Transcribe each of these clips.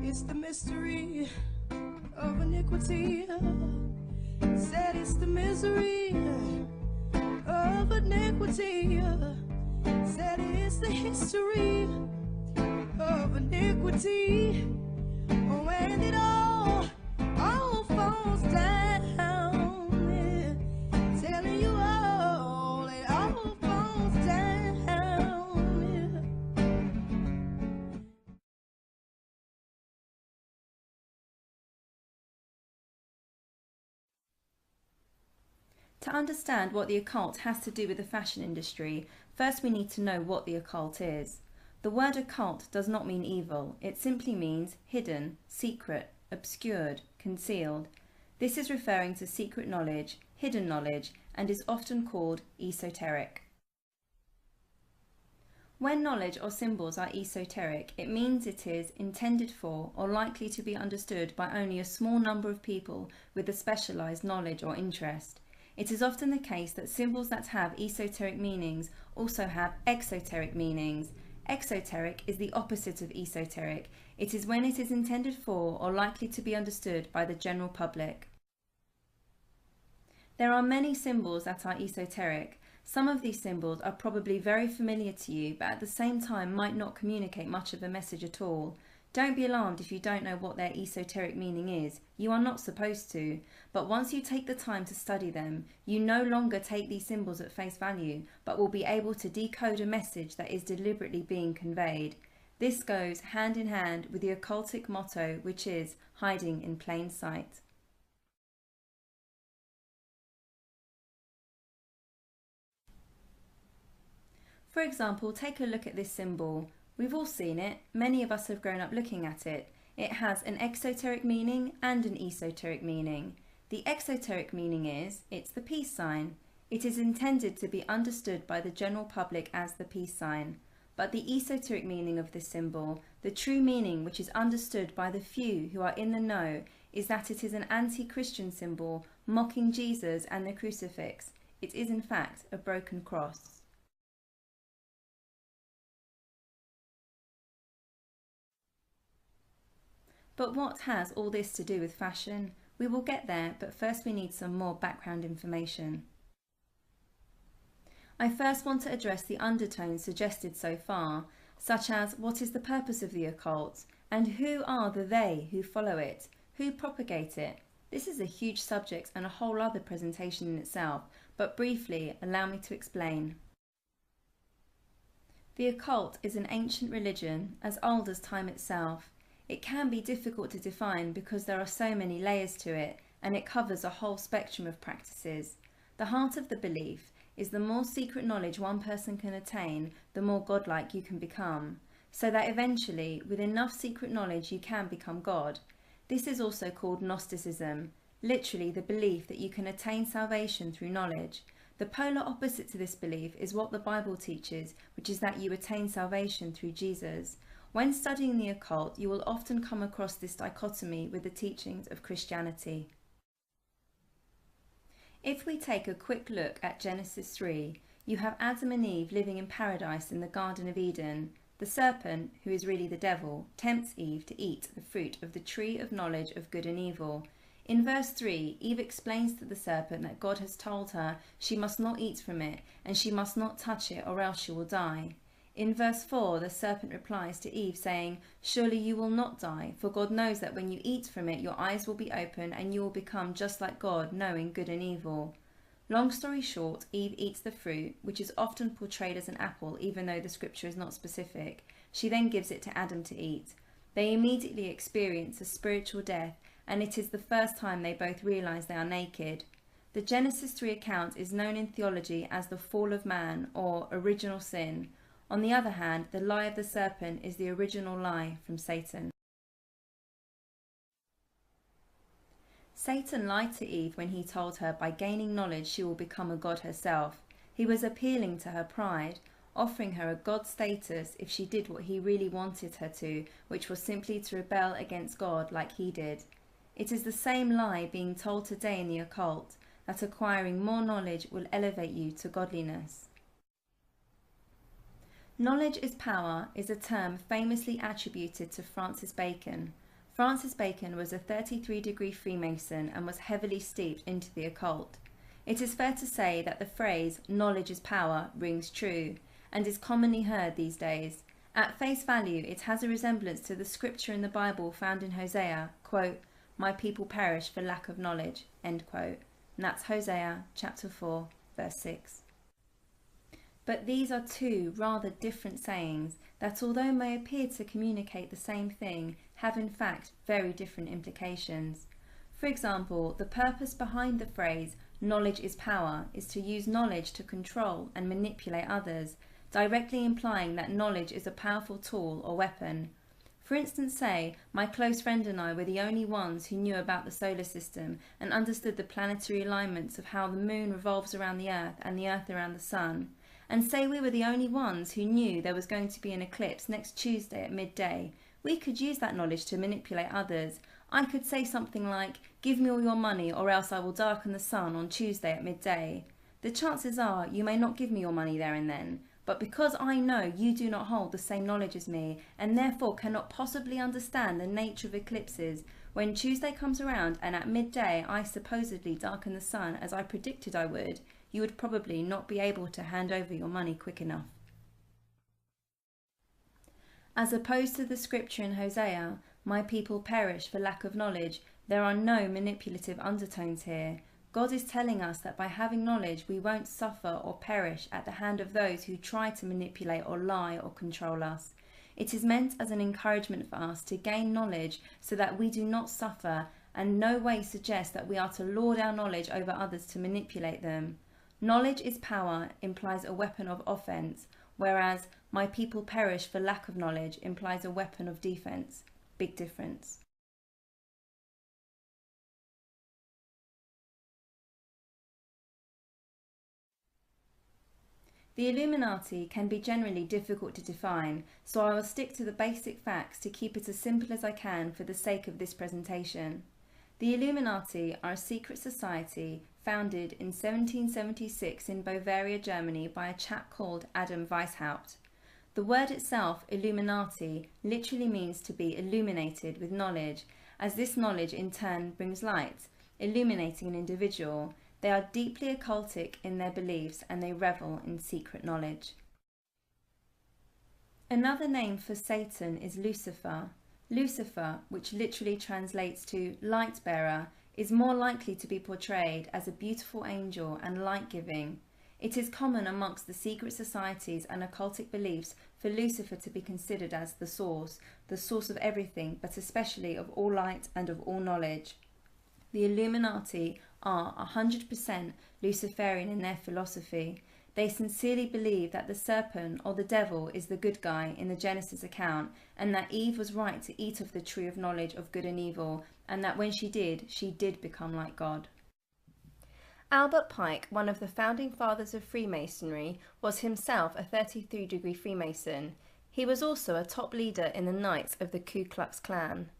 It's the mystery of iniquity. Said it's the misery of iniquity. Said it's the history of iniquity. When it all falls down, yeah. Telling you all, it all falls down, yeah. To understand what the occult has to do with the fashion industry, first we need to know what the occult is. The word occult does not mean evil, it simply means hidden, secret, obscured, concealed. This is referring to secret knowledge, hidden knowledge, and is often called esoteric. When knowledge or symbols are esoteric, it means it is intended for or likely to be understood by only a small number of people with a specialized knowledge or interest. It is often the case that symbols that have esoteric meanings also have exoteric meanings. Exoteric is the opposite of esoteric. It is when it is intended for or likely to be understood by the general public. There are many symbols that are esoteric. Some of these symbols are probably very familiar to you, but at the same time might not communicate much of a message at all. Don't be alarmed if you don't know what their esoteric meaning is. You are not supposed to. But once you take the time to study them, you no longer take these symbols at face value, but will be able to decode a message that is deliberately being conveyed. This goes hand in hand with the occultic motto, which is hiding in plain sight. For example, take a look at this symbol. We've all seen it, many of us have grown up looking at it. It has an exoteric meaning and an esoteric meaning. The exoteric meaning is, it's the peace sign. It is intended to be understood by the general public as the peace sign. But the esoteric meaning of this symbol, the true meaning which is understood by the few who are in the know, is that it is an anti-Christian symbol mocking Jesus and the crucifix. It is in fact a broken cross. But what has all this to do with fashion? We will get there, but first we need some more background information. I first want to address the undertones suggested so far, such as what is the purpose of the occult, and who are the they who follow it, who propagate it. This is a huge subject and a whole other presentation in itself, but briefly allow me to explain. The occult is an ancient religion, as old as time itself. It can be difficult to define because there are so many layers to it, and it covers a whole spectrum of practices. The heart of the belief is the more secret knowledge one person can attain, the more godlike you can become, so that eventually, with enough secret knowledge, you can become God. This is also called Gnosticism, literally the belief that you can attain salvation through knowledge. The polar opposite to this belief is what the Bible teaches, which is that you attain salvation through Jesus. When studying the occult, you will often come across this dichotomy with the teachings of Christianity. If we take a quick look at Genesis 3, you have Adam and Eve living in paradise in the Garden of Eden. The serpent, who is really the devil, tempts Eve to eat the fruit of the tree of knowledge of good and evil. In verse 3, Eve explains to the serpent that God has told her she must not eat from it, and she must not touch it or else she will die. In verse 4, the serpent replies to Eve saying, "Surely you will not die, for God knows that when you eat from it, your eyes will be open and you will become just like God, knowing good and evil." Long story short, Eve eats the fruit, which is often portrayed as an apple, even though the scripture is not specific. She then gives it to Adam to eat. They immediately experience a spiritual death, and it is the first time they both realize they are naked. The Genesis 3 account is known in theology as the fall of man, or original sin. On the other hand, the lie of the serpent is the original lie from Satan. Satan lied to Eve when he told her by gaining knowledge she will become a god herself. He was appealing to her pride, offering her a god status if she did what he really wanted her to, which was simply to rebel against God like he did. It is the same lie being told today in the occult, that acquiring more knowledge will elevate you to godliness. Knowledge is power is a term famously attributed to Francis Bacon. Francis Bacon was a 33-degree Freemason and was heavily steeped into the occult. It is fair to say that the phrase knowledge is power rings true and is commonly heard these days. At face value, it has a resemblance to the scripture in the Bible found in Hosea, quote, "My people perish for lack of knowledge," end quote. And that's Hosea chapter 4, verse 6. But these are two rather different sayings that, although may appear to communicate the same thing, have in fact very different implications. For example, the purpose behind the phrase knowledge is power is to use knowledge to control and manipulate others, directly implying that knowledge is a powerful tool or weapon. For instance, say, my close friend and I were the only ones who knew about the solar system and understood the planetary alignments of how the moon revolves around the Earth and the Earth around the sun. And say we were the only ones who knew there was going to be an eclipse next Tuesday at midday. We could use that knowledge to manipulate others. I could say something like, "Give me all your money or else I will darken the sun on Tuesday at midday." The chances are you may not give me your money there and then, but because I know you do not hold the same knowledge as me and therefore cannot possibly understand the nature of eclipses, when Tuesday comes around and at midday I supposedly darken the sun as I predicted I would, you would probably not be able to hand over your money quick enough. As opposed to the scripture in Hosea, "My people perish for lack of knowledge," there are no manipulative undertones here. God is telling us that by having knowledge we won't suffer or perish at the hand of those who try to manipulate or lie or control us. It is meant as an encouragement for us to gain knowledge so that we do not suffer, and no way suggests that we are to lord our knowledge over others to manipulate them. Knowledge is power implies a weapon of offense, whereas "my people perish for lack of knowledge" implies a weapon of defense. Big difference. The Illuminati can be generally difficult to define, so I will stick to the basic facts to keep it as simple as I can for the sake of this presentation. The Illuminati are a secret society founded in 1776 in Bavaria, Germany by a chap called Adam Weishaupt. The word itself, Illuminati, literally means to be illuminated with knowledge, as this knowledge in turn brings light, illuminating an individual. They are deeply occultic in their beliefs and they revel in secret knowledge. Another name for Satan is Lucifer. Lucifer, which literally translates to light bearer, is more likely to be portrayed as a beautiful angel and light-giving. It is common amongst the secret societies and occultic beliefs for Lucifer to be considered as the source of everything, but especially of all light and of all knowledge. The Illuminati are 100% Luciferian in their philosophy. They sincerely believe that the serpent or the devil is the good guy in the Genesis account, and that Eve was right to eat of the tree of knowledge of good and evil, and that when she did become like God. Albert Pike, one of the founding fathers of Freemasonry, was himself a 33-degree Freemason. He was also a top leader in the Knights of the Ku Klux Klan.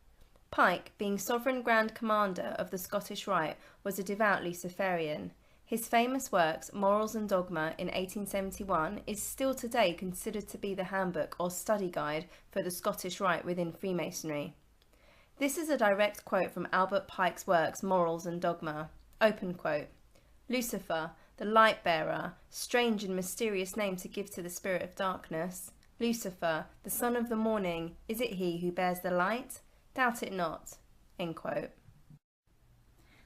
Pike, being Sovereign Grand Commander of the Scottish Rite, was a devout Luciferian. His famous works, Morals and Dogma, in 1871, is still today considered to be the handbook or study guide for the Scottish Rite within Freemasonry. This is a direct quote from Albert Pike's works, Morals and Dogma. Open quote. "Lucifer, the light bearer, strange and mysterious name to give to the spirit of darkness. Lucifer, the son of the morning, is it he who bears the light? Doubt it not." End quote.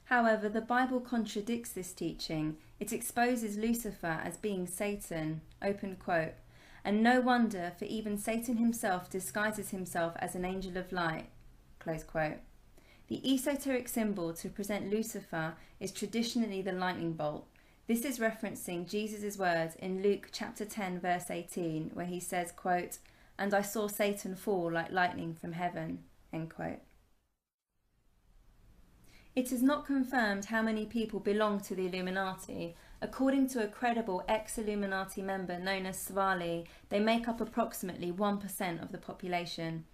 However, the Bible contradicts this teaching. It exposes Lucifer as being Satan. Open quote. "And no wonder, for even Satan himself disguises himself as an angel of light." Close quote. The esoteric symbol to present Lucifer is traditionally the lightning bolt. This is referencing Jesus' words in Luke chapter 10 verse 18, where he says, quote, "And I saw Satan fall like lightning from heaven." End quote. It is not confirmed how many people belong to the Illuminati. According to a credible ex-Illuminati member known as Savali, they make up approximately 1% of the population.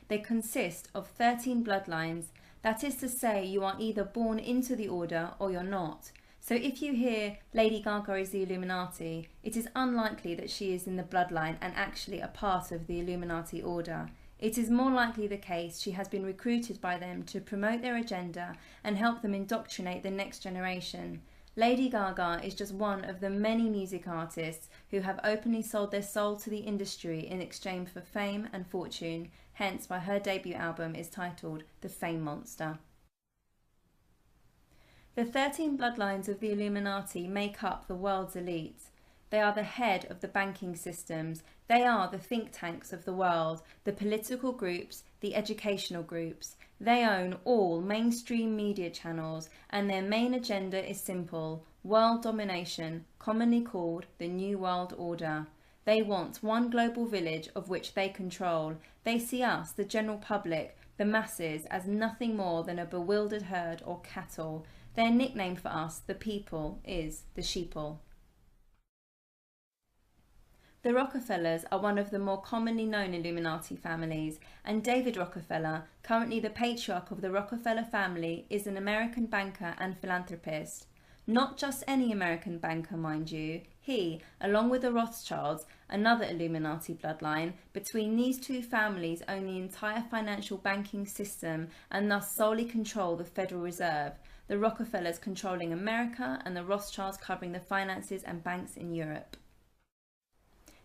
They consist of 13 bloodlines. That is to say, you are either born into the order or you're not. So if you hear Lady Gaga is the Illuminati, it is unlikely that she is in the bloodline and actually a part of the Illuminati order. It is more likely the case she has been recruited by them to promote their agenda and help them indoctrinate the next generation. Lady Gaga is just one of the many music artists who have openly sold their soul to the industry in exchange for fame and fortune, hence why her debut album is titled The Fame Monster. The 13 bloodlines of the Illuminati make up the world's elite. They are the head of the banking systems. They are the think tanks of the world, the political groups, the educational groups. They own all mainstream media channels, and their main agenda is simple: world domination, commonly called the New World Order. They want one global village of which they control. They see us, the general public, the masses, as nothing more than a bewildered herd or cattle. Their nickname for us, the people, is the sheeple. The Rockefellers are one of the more commonly known Illuminati families, and David Rockefeller, currently the patriarch of the Rockefeller family, is an American banker and philanthropist. Not just any American banker, mind you. He, along with the Rothschilds, another Illuminati bloodline, between these two families own the entire financial banking system and thus solely control the Federal Reserve, the Rockefellers controlling America and the Rothschilds covering the finances and banks in Europe.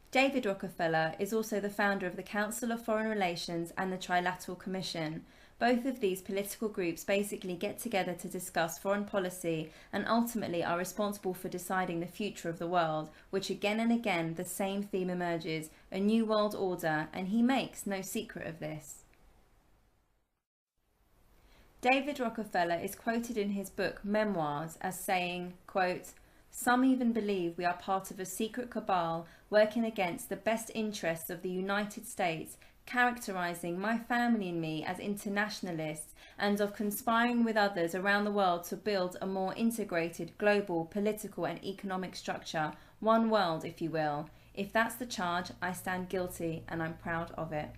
David Rockefeller is also the founder of the Council of Foreign Relations and the Trilateral Commission. Both of these political groups basically get together to discuss foreign policy and ultimately are responsible for deciding the future of the world, which again and again the same theme emerges: a new world order, and he makes no secret of this. David Rockefeller is quoted in his book Memoirs as saying, quote, "Some even believe we are part of a secret cabal working against the best interests of the United States, characterizing my family and me as internationalists, and of conspiring with others around the world to build a more integrated global political and economic structure, one world, if you will. If that's the charge, I stand guilty, and I'm proud of it."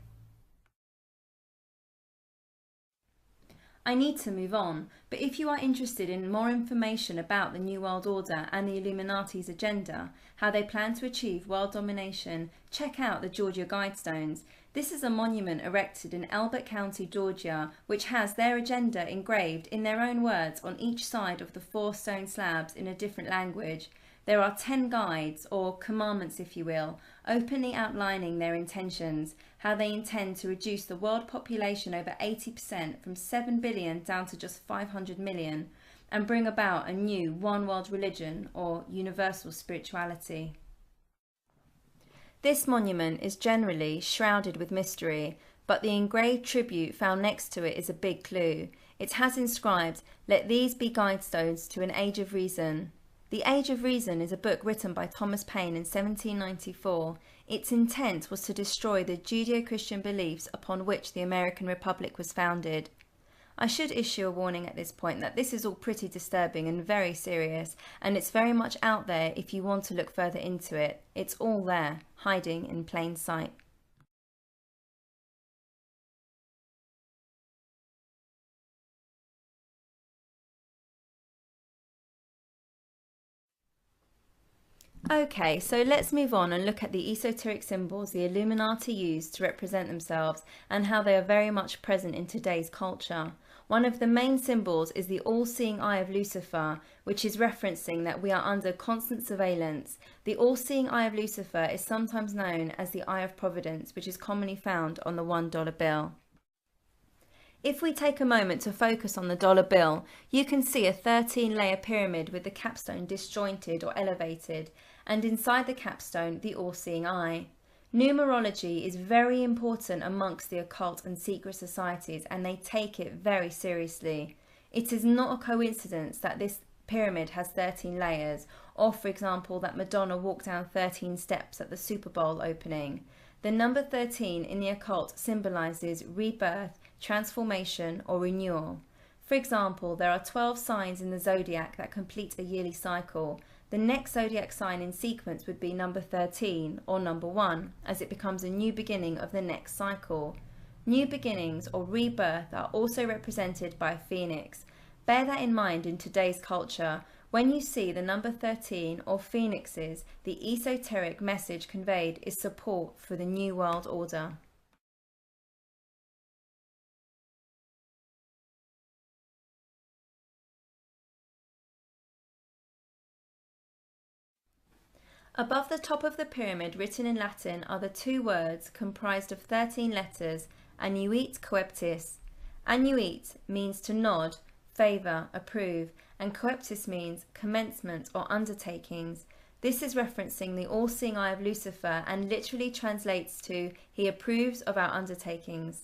I need to move on, but if you are interested in more information about the New World Order and the Illuminati's agenda, how they plan to achieve world domination, check out the Georgia Guidestones. This is a monument erected in Elbert County, Georgia, which has their agenda engraved in their own words on each side of the 4 stone slabs in a different language. There are 10 guides, or commandments if you will, openly outlining their intentions, how they intend to reduce the world population over 80% from 7 billion down to just 500 million, and bring about a new one world religion or universal spirituality. This monument is generally shrouded with mystery, but the engraved tribute found next to it is a big clue. It has inscribed, "Let these be guidestones to an age of reason." The Age of Reason is a book written by Thomas Paine in 1794. Its intent was to destroy the Judeo-Christian beliefs upon which the American Republic was founded. I should issue a warning at this point that this is all pretty disturbing and very serious, and it's very much out there if you want to look further into it. It's all there, hiding in plain sight. Okay, so let's move on and look at the esoteric symbols the Illuminati use to represent themselves and how they are very much present in today's culture. One of the main symbols is the all-seeing eye of Lucifer, which is referencing that we are under constant surveillance. The all-seeing eye of Lucifer is sometimes known as the Eye of Providence, which is commonly found on the $1 bill. If we take a moment to focus on the dollar bill, you can see a 13-layer pyramid with the capstone disjointed or elevated, and inside the capstone, the all-seeing eye. Numerology is very important amongst the occult and secret societies, and they take it very seriously. It is not a coincidence that this pyramid has 13 layers, or for example that Madonna walked down 13 steps at the Super Bowl opening. The number 13 in the occult symbolizes rebirth, transformation, or renewal. For example, there are 12 signs in the zodiac that complete a yearly cycle. The next zodiac sign in sequence would be number 13, or number 1, as it becomes a new beginning of the next cycle. New beginnings, or rebirth, are also represented by a phoenix. Bear that in mind in today's culture. When you see the number 13 or phoenixes, the esoteric message conveyed is support for the New World Order. Above the top of the pyramid, written in Latin, are the two words comprised of 13 letters, annuit coeptis. Annuit means to nod, favour, approve, and coeptis means commencement or undertakings. This is referencing the all-seeing eye of Lucifer and literally translates to, he approves of our undertakings.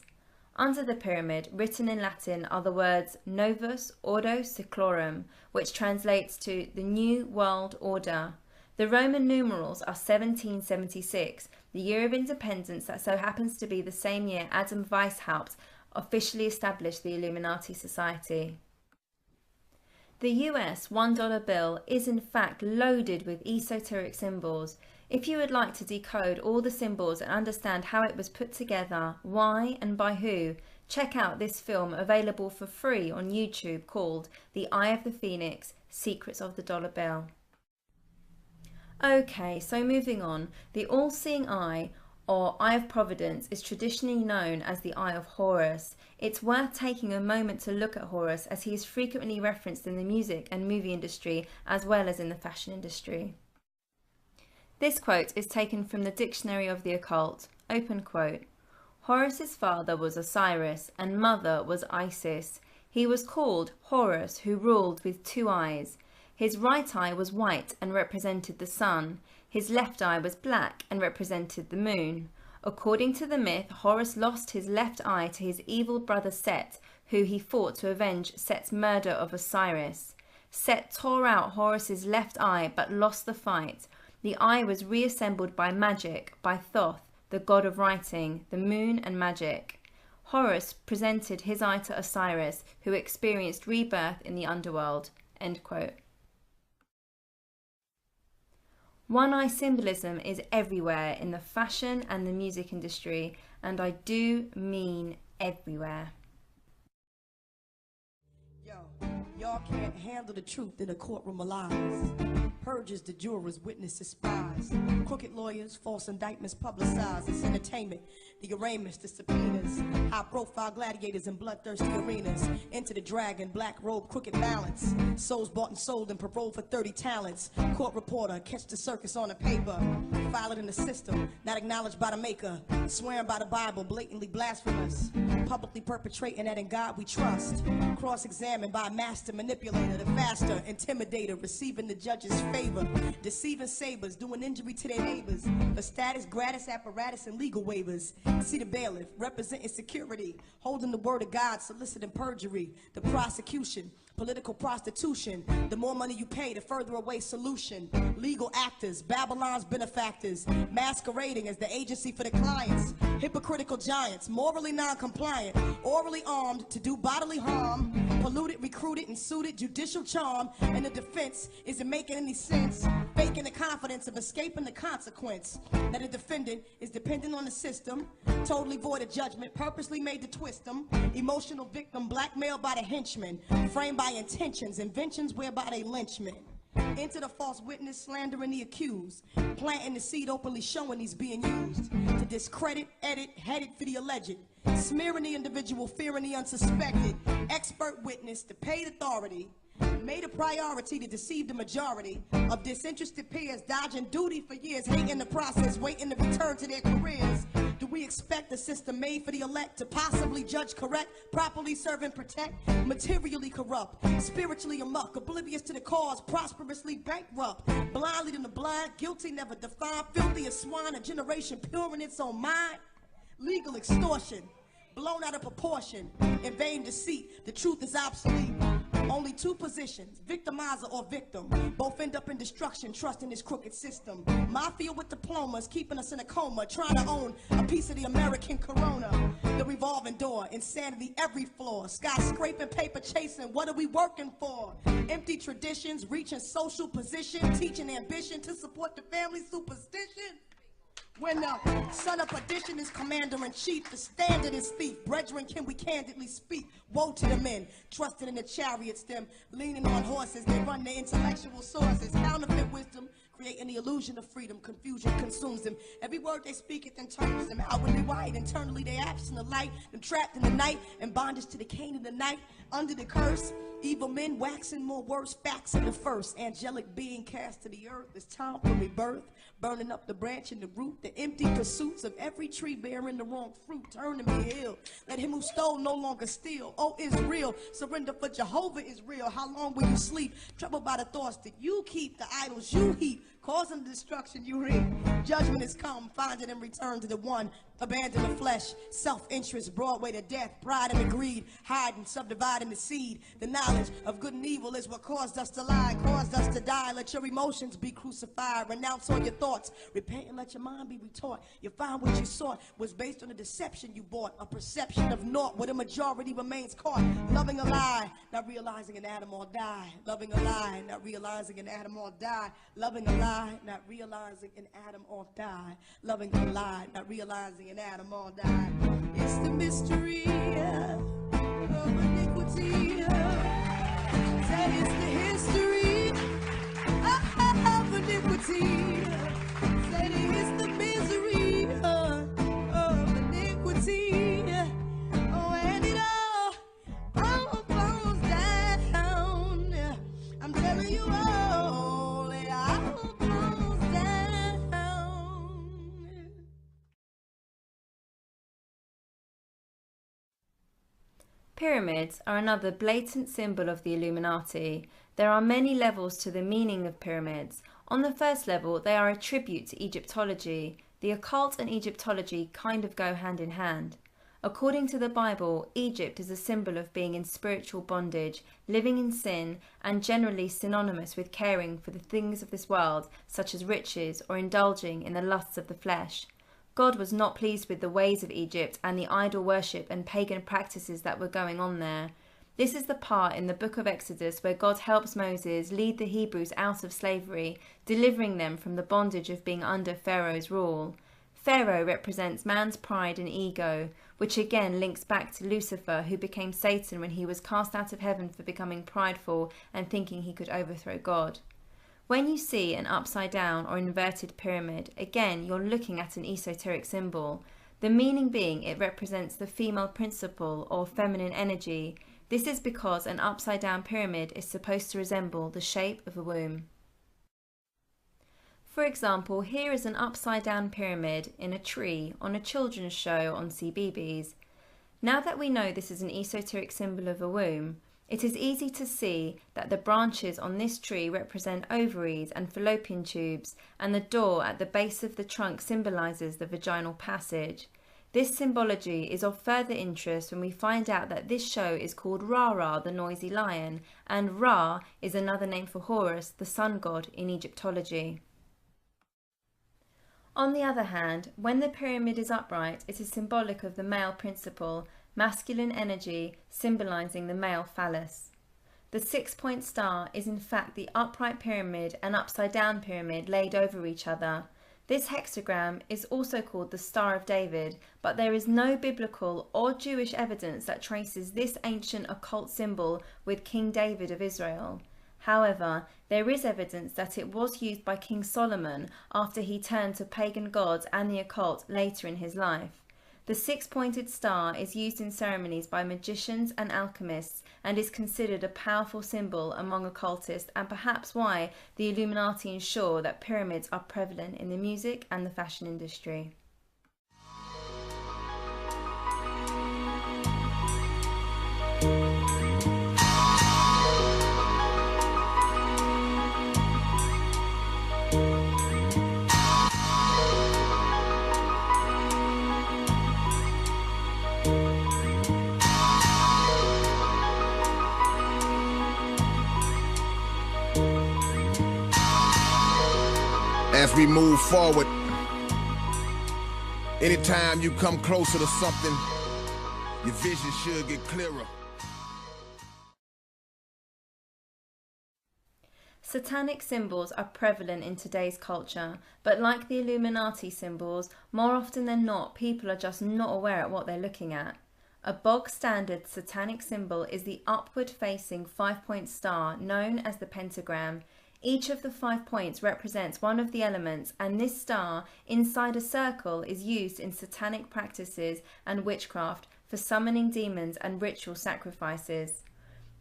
Under the pyramid, written in Latin, are the words Novus Ordo Seclorum, which translates to the New World Order. The Roman numerals are 1776, the year of independence that so happens to be the same year Adam Weishaupt officially established the Illuminati Society. The US $1 bill is in fact loaded with esoteric symbols. If you would like to decode all the symbols and understand how it was put together, why and by who, check out this film available for free on YouTube called The Eye of the Phoenix, Secrets of the Dollar Bill. Okay, so moving on, the all-seeing eye, or Eye of Providence, is traditionally known as the Eye of Horus. It's worth taking a moment to look at Horus, as he is frequently referenced in the music and movie industry as well as in the fashion industry. This quote is taken from the Dictionary of the Occult. Open quote. Horus's father was Osiris and mother was Isis. He was called Horus, who ruled with two eyes. His right eye was white and represented the sun. His left eye was black and represented the moon. According to the myth, Horus lost his left eye to his evil brother Set, who he fought to avenge Set's murder of Osiris. Set tore out Horus's left eye but lost the fight. The eye was reassembled by magic, by Thoth, the god of writing, the moon and magic. Horus presented his eye to Osiris, who experienced rebirth in the underworld. End quote. One-eye symbolism is everywhere in the fashion and the music industry, and I do mean everywhere. Yo, y'all can't handle the truth in a courtroom of lies. Purges the jurors, witnesses, spies. Crooked lawyers, false indictments publicized. It's entertainment, the arraignments, the subpoenas. High-profile gladiators in bloodthirsty arenas. Enter the dragon, black robe, crooked balance. Souls bought and sold and paroled for 30 talents. Court reporter, catch the circus on a paper. File it in the system, not acknowledged by the maker. Swearing by the Bible, blatantly blasphemous. Publicly perpetrating that in God we trust. Cross-examined by a master manipulator, the faster intimidator, receiving the judge's favor. Deceiving sabers, doing injury to their neighbors. For status, gratis apparatus, and legal waivers. See the bailiff, representing security. Holding the word of God, soliciting perjury. The prosecution, political prostitution. The more money you pay, the further away solution. Legal actors, Babylon's benefactors. Masquerading as the agency for the clients. Hypocritical giants, morally non-compliant. Orally armed to do bodily harm. Polluted, recruited, and suited judicial charm. And the defense isn't making any sense. Faking the confidence of escaping the consequence. That a defendant is dependent on the system. Totally void of judgment, purposely made to twist them. Emotional victim, blackmailed by the henchmen. Framed by intentions, inventions whereby they lynch men. Enter the false witness, slandering the accused. Planting the seed, openly showing he's being used. To discredit, edit, headed for the alleged. Smearing the individual, fearing the unsuspected. Expert witness, the paid authority. Made a priority to deceive the majority of disinterested peers, dodging duty for years, hating the process, waiting to return to their careers. Do we expect a system made for the elect to possibly judge correct, properly serve and protect, materially corrupt, spiritually amok, oblivious to the cause, prosperously bankrupt, blind leading the blind, guilty never defined, filthy as swine, a generation pure in its own mind, legal extortion, blown out of proportion, in vain deceit, the truth is obsolete. Only two positions, victimizer or victim. Both end up in destruction, trusting this crooked system. Mafia with diplomas, keeping us in a coma, trying to own a piece of the American corona. The revolving door, insanity every floor. Skyscraping, paper chasing, what are we working for? Empty traditions, reaching social position, teaching ambition to support the family superstition. When the son of perdition is commander-in-chief, the standard is thief. Brethren, can we candidly speak? Woe to the men, trusting in the chariots, them leaning on horses. They run their intellectual sources, counterfeit wisdom, creating the illusion of freedom. Confusion consumes them. Every word they speak, it then turns them outwardly white. Internally, they absent the light, them trapped in the night, and bondage to the cane of the night. Under the curse, evil men waxing more worse, facts in the first. Angelic being cast to the earth, it's time for rebirth. Burning up the branch and the root, the empty pursuits of every tree bearing the wrong fruit. Turn and be healed. Let him who stole no longer steal. Oh, Israel, surrender for Jehovah is real. How long will you sleep? Troubled by the thoughts that you keep, the idols you heap, causing the destruction you reap. Judgment is come, find it and return to the one. Abandon the flesh, self-interest, broad way to death, pride and the greed, hiding, subdividing the seed. The knowledge of good and evil is what caused us to lie, caused us to die. Let your emotions be crucified, renounce all your thoughts, repent and let your mind be retaught. You find what you sought was based on a deception you bought, a perception of naught where the majority remains caught. Loving a lie, not realizing an atom or die. Loving a lie, not realizing an atom or die. Loving a lie, not realizing an atom or die. Loving a lie, not realizing an atom or die. It's the mystery of iniquity. That is the history of iniquity. That is the misery of iniquity. Oh, and it all falls down. I'm telling you all, it all falls down. Pyramids are another blatant symbol of the Illuminati. There are many levels to the meaning of pyramids. On the first level, they are a tribute to Egyptology. The occult and Egyptology kind of go hand in hand. According to the Bible, Egypt is a symbol of being in spiritual bondage, living in sin, and generally synonymous with caring for the things of this world, such as riches, or indulging in the lusts of the flesh. God was not pleased with the ways of Egypt and the idol worship and pagan practices that were going on there. This is the part in the book of Exodus where God helps Moses lead the Hebrews out of slavery, delivering them from the bondage of being under Pharaoh's rule. Pharaoh represents man's pride and ego, which again links back to Lucifer, who became Satan when he was cast out of heaven for becoming prideful and thinking he could overthrow God. When you see an upside down or inverted pyramid, again you're looking at an esoteric symbol. The meaning being it represents the female principle or feminine energy. This is because an upside down pyramid is supposed to resemble the shape of a womb. For example, here is an upside down pyramid in a tree on a children's show on CBeebies. Now that we know this is an esoteric symbol of a womb, it is easy to see that the branches on this tree represent ovaries and fallopian tubes, and the door at the base of the trunk symbolises the vaginal passage. This symbology is of further interest when we find out that this show is called Ra-Ra, the noisy lion, and Ra is another name for Horus, the sun god in Egyptology. On the other hand, when the pyramid is upright, it is symbolic of the male principle, masculine energy, symbolising the male phallus. The 6-point star is in fact the upright pyramid and upside down pyramid laid over each other. This hexagram is also called the Star of David, but there is no biblical or Jewish evidence that traces this ancient occult symbol with King David of Israel. However, there is evidence that it was used by King Solomon after he turned to pagan gods and the occult later in his life. The 6-pointed star is used in ceremonies by magicians and alchemists and is considered a powerful symbol among occultists, and perhaps why the Illuminati ensure that pyramids are prevalent in the music and the fashion industry. As we move forward, anytime you come closer to something, your vision should get clearer. Satanic symbols are prevalent in today's culture, but like the Illuminati symbols, more often than not, people are just not aware of what they're looking at. A bog-standard satanic symbol is the upward-facing 5-point star known as the pentagram. Each of the 5 points represents one of the elements, and this star inside a circle is used in satanic practices and witchcraft for summoning demons and ritual sacrifices.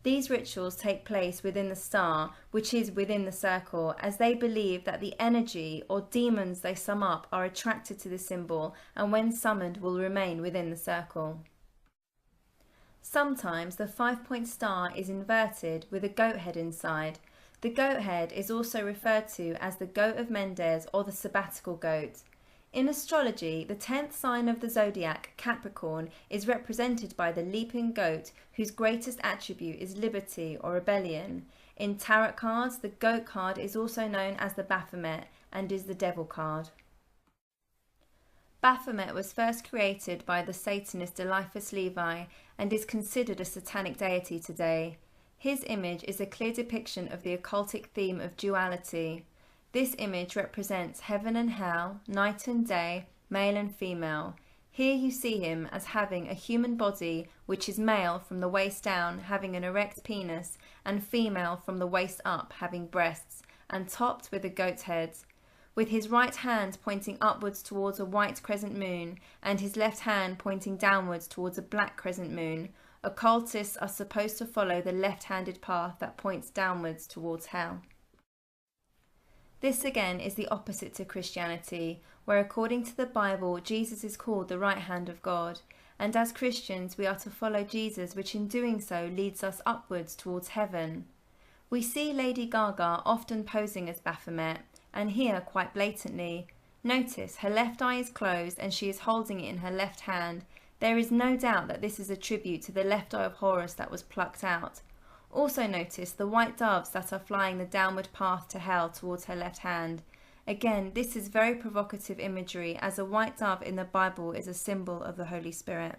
These rituals take place within the star, which is within the circle, as they believe that the energy or demons they sum up are attracted to the symbol and when summoned will remain within the circle. Sometimes the 5-point star is inverted with a goat head inside. The goat head is also referred to as the goat of Mendes or the sabbatical goat. In astrology, the 10th sign of the zodiac, Capricorn, is represented by the leaping goat, whose greatest attribute is liberty or rebellion. In tarot cards, the goat card is also known as the Baphomet and is the devil card. Baphomet was first created by the Satanist Eliphas Levi and is considered a satanic deity today. His image is a clear depiction of the occultic theme of duality. This image represents heaven and hell, night and day, male and female. Here you see him as having a human body, which is male from the waist down, having an erect penis, and female from the waist up, having breasts, and topped with a goat's head. With his right hand pointing upwards towards a white crescent moon, and his left hand pointing downwards towards a black crescent moon, occultists are supposed to follow the left-handed path that points downwards towards hell. This again is the opposite to Christianity, where according to the Bible, Jesus is called the right hand of God, and as Christians we are to follow Jesus, which in doing so leads us upwards towards heaven. We see Lady Gaga often posing as Baphomet, and here quite blatantly. Notice her left eye is closed and she is holding it in her left hand. There is no doubt that this is a tribute to the left eye of Horus that was plucked out. Also notice the white doves that are flying the downward path to hell towards her left hand. Again, this is very provocative imagery, as a white dove in the Bible is a symbol of the Holy Spirit.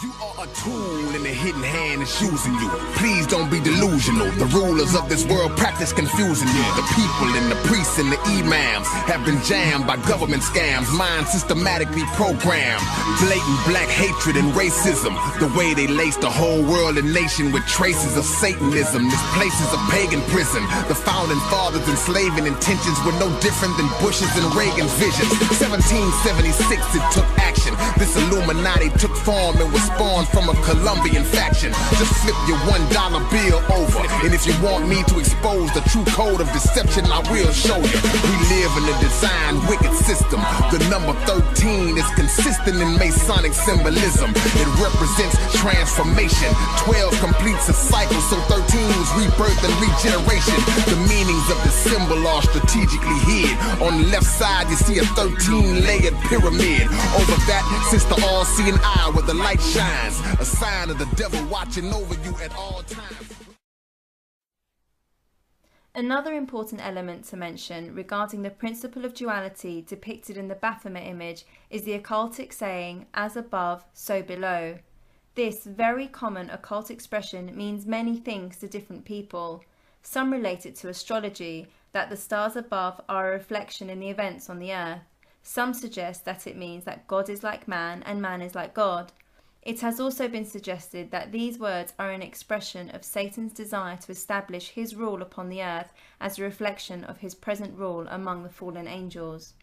You are a tool and the hidden hand is using you. Please don't be delusional. The rulers of this world practice confusing you. The people and the priests and the imams have been jammed by government scams, minds systematically programmed. Blatant black hatred and racism. The way they lace the whole world and nation with traces of Satanism. This place is a pagan prison. The founding fathers' enslaving intentions were no different than Bush's and Reagan's visions. 1776 it took action. This Illuminati took form and was spawned from a Colombian faction. Just flip your $1 bill over, and if you want me to expose the true code of deception, I will show you. We live in a designed wicked system. The number 13 is consistent in Masonic symbolism. It represents transformation. 12 completes a cycle, so 13 was rebirth and regeneration. The meanings of the symbol are strategically hid. On the left side you see a 13-layered pyramid. Over that sits the all-seeing eye where the light shines, a sign of the devil watching over you at all times. Another important element to mention regarding the principle of duality depicted in the Baphomet image is the occultic saying, as above, so below. This very common occult expression means many things to different people. Some relate it to astrology, that the stars above are a reflection in the events on the earth. Some suggest that it means that God is like man and man is like God. It has also been suggested that these words are an expression of Satan's desire to establish his rule upon the earth as a reflection of his present rule among the fallen angels.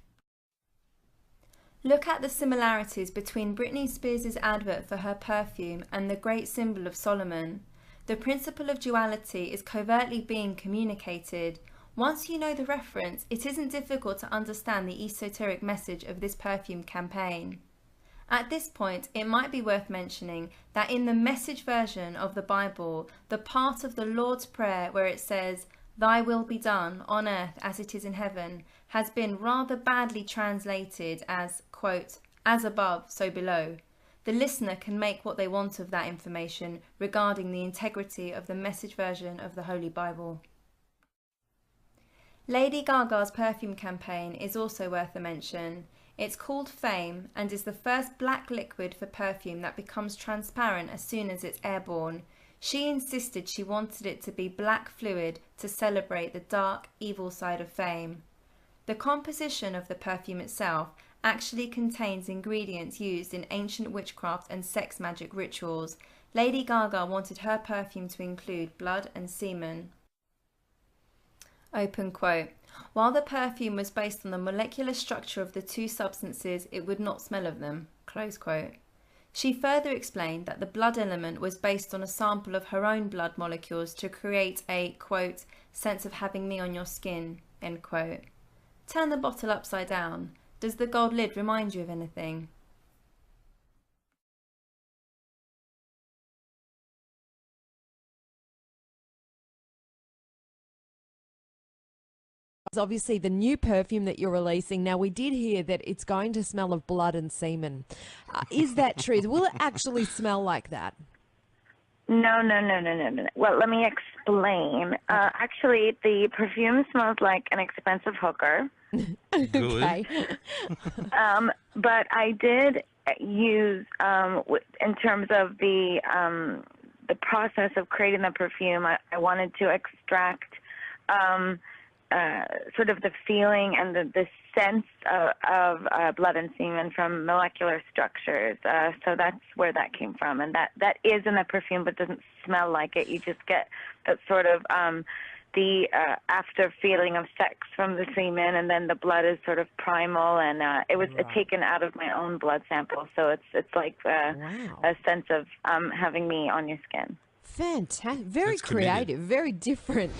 Look at the similarities between Britney Spears' advert for her perfume and the great symbol of Solomon. The principle of duality is covertly being communicated. Once you know the reference, it isn't difficult to understand the esoteric message of this perfume campaign. At this point, it might be worth mentioning that in the Message version of the Bible, the part of the Lord's Prayer where it says, "Thy will be done on earth as it is in heaven," has been rather badly translated as, quote, "as above, so below." The listener can make what they want of that information regarding the integrity of the Message version of the Holy Bible. Lady Gaga's perfume campaign is also worth a mention. It's called Fame and is the first black liquid for perfume that becomes transparent as soon as it's airborne. She insisted she wanted it to be black fluid to celebrate the dark, evil side of fame. The composition of the perfume itself actually contains ingredients used in ancient witchcraft and sex magic rituals. Lady Gaga wanted her perfume to include blood and semen. Open quote. While the perfume was based on the molecular structure of the two substances, it would not smell of them. Close quote. She further explained that the blood element was based on a sample of her own blood molecules to create a, quote, sense of having me on your skin, end quote. Turn the bottle upside down. Does the gold lid remind you of anything? Obviously, the new perfume that you're releasing, now we did hear that it's going to smell of blood and semen. Is that true? Will it actually smell like that? No. Well, let me explain. Actually, the perfume smells like an expensive hooker. Okay. But I did use, in terms of the process of creating the perfume, I wanted to extract sort of the feeling and the sense of blood and semen from molecular structures. So that's where that came from. And that is in the perfume, but doesn't smell like it. You just get that sort of the after feeling of sex from the semen, and then the blood is sort of primal, and it was taken out of my own blood sample. So it's like a sense of having me on your skin. Fantastic. Very creative, very different.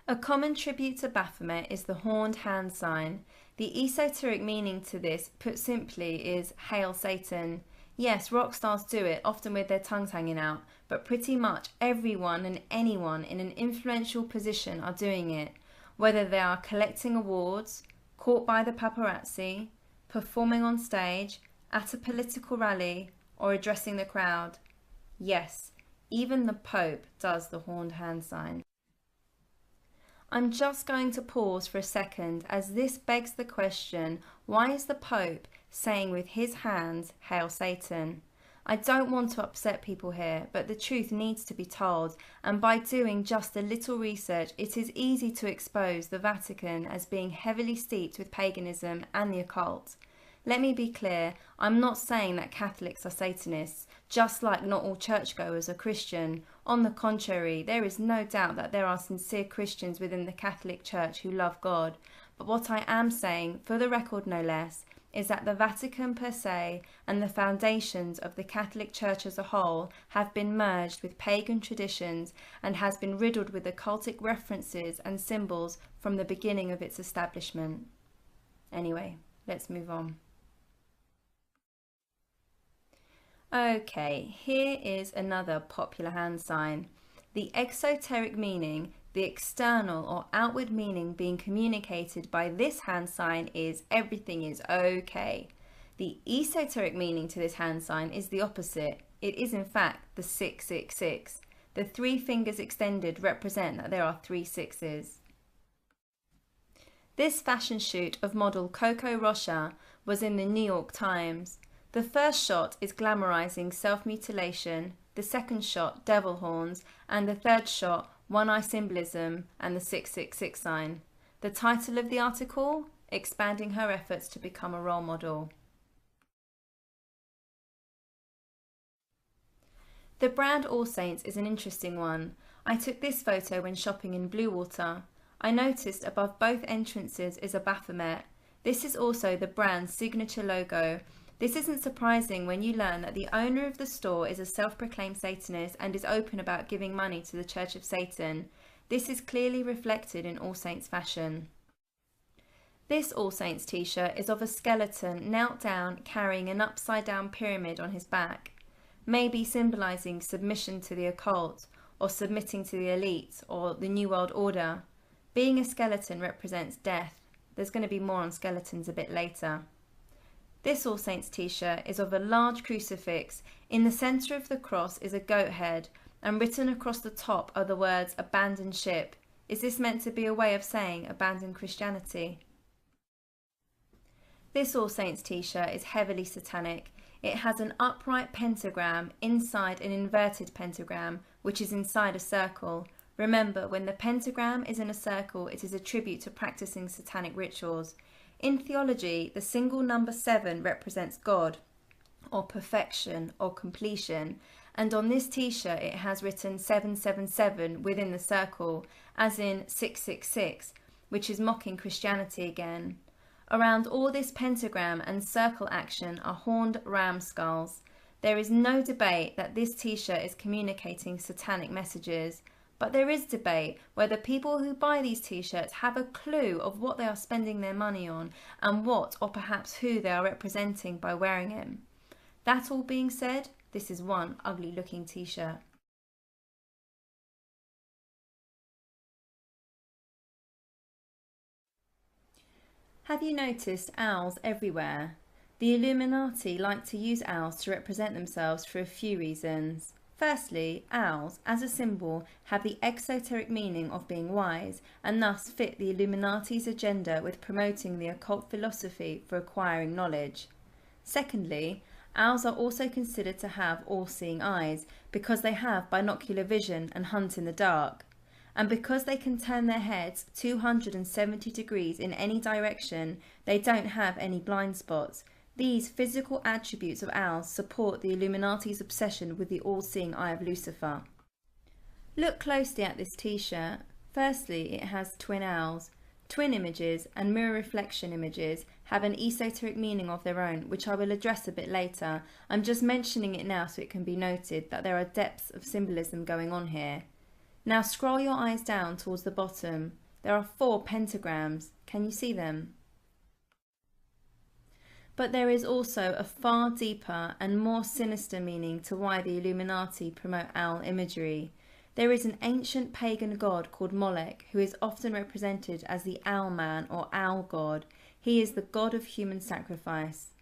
A common tribute to Baphomet is the horned hand sign. The esoteric meaning to this, put simply, is Hail Satan. Yes, rock stars do it, often with their tongues hanging out, but pretty much everyone and anyone in an influential position are doing it, whether they are collecting awards, caught by the paparazzi, performing on stage, at a political rally, or addressing the crowd. Yes, even the Pope does the horned hand sign. I'm just going to pause for a second, as this begs the question, why is the Pope saying with his hands, Hail Satan? I don't want to upset people here, but the truth needs to be told, and by doing just a little research, it is easy to expose the Vatican as being heavily steeped with paganism and the occult. Let me be clear, I'm not saying that Catholics are Satanists, just like not all churchgoers are Christian. On the contrary, there is no doubt that there are sincere Christians within the Catholic Church who love God. But what I am saying, for the record no less, is that the Vatican per se and the foundations of the Catholic Church as a whole have been merged with pagan traditions and has been riddled with occultic references and symbols from the beginning of its establishment. Anyway, let's move on. Okay, here is another popular hand sign. The exoteric meaning, the external or outward meaning being communicated by this hand sign is everything is okay. The esoteric meaning to this hand sign is the opposite. It is in fact the 666. The 3 fingers extended represent that there are 3 sixes. This fashion shoot of model Coco Rocha was in the New York Times. The first shot is glamorizing self-mutilation, the second shot devil horns, and the third shot one-eye symbolism and the 666 sign. The title of the article? Expanding her efforts to become a role model. The brand All Saints is an interesting one. I took this photo when shopping in Bluewater. I noticed above both entrances is a Baphomet. This is also the brand's signature logo. This isn't surprising when you learn that the owner of the store is a self-proclaimed Satanist and is open about giving money to the Church of Satan. This is clearly reflected in All Saints fashion. This All Saints t-shirt is of a skeleton knelt down carrying an upside-down pyramid on his back, maybe symbolising submission to the occult, or submitting to the elite, or the New World Order. Being a skeleton represents death. There's going to be more on skeletons a bit later. This All Saints t-shirt is of a large crucifix. In the centre of the cross is a goat head, and written across the top are the words "Abandoned Ship." Is this meant to be a way of saying abandon Christianity? This All Saints t-shirt is heavily satanic. it has an upright pentagram inside an inverted pentagram, which is inside a circle. Remember, when the pentagram is in a circle, it is a tribute to practicing satanic rituals. In theology, the single number 7 represents God, or perfection, or completion, and on this t-shirt it has written 777 within the circle, as in 666, which is mocking Christianity again. Around all this pentagram and circle action are horned ram skulls. There is no debate that this t-shirt is communicating satanic messages, but there is debate whether people who buy these t-shirts have a clue of what they are spending their money on and what, or perhaps who, they are representing by wearing it. That all being said, this is one ugly looking t-shirt. Have you noticed owls everywhere? The Illuminati like to use owls to represent themselves for a few reasons. Firstly, owls, as a symbol, have the exoteric meaning of being wise, and thus fit the Illuminati's agenda with promoting the occult philosophy for acquiring knowledge. Secondly, owls are also considered to have all-seeing eyes, because they have binocular vision and hunt in the dark. And because they can turn their heads 270 degrees in any direction, they don't have any blind spots. These physical attributes of owls support the Illuminati's obsession with the all-seeing eye of Lucifer. Look closely at this t-shirt. Firstly, it has twin owls. Twin images and mirror reflection images have an esoteric meaning of their own, which I will address a bit later. I'm just mentioning it now so it can be noted that there are depths of symbolism going on here. Now scroll your eyes down towards the bottom. There are 4 pentagrams. Can you see them? But there is also a far deeper and more sinister meaning to why the Illuminati promote owl imagery. There is an ancient pagan god called Moloch, who is often represented as the owl man or owl god. He is the god of human sacrifice.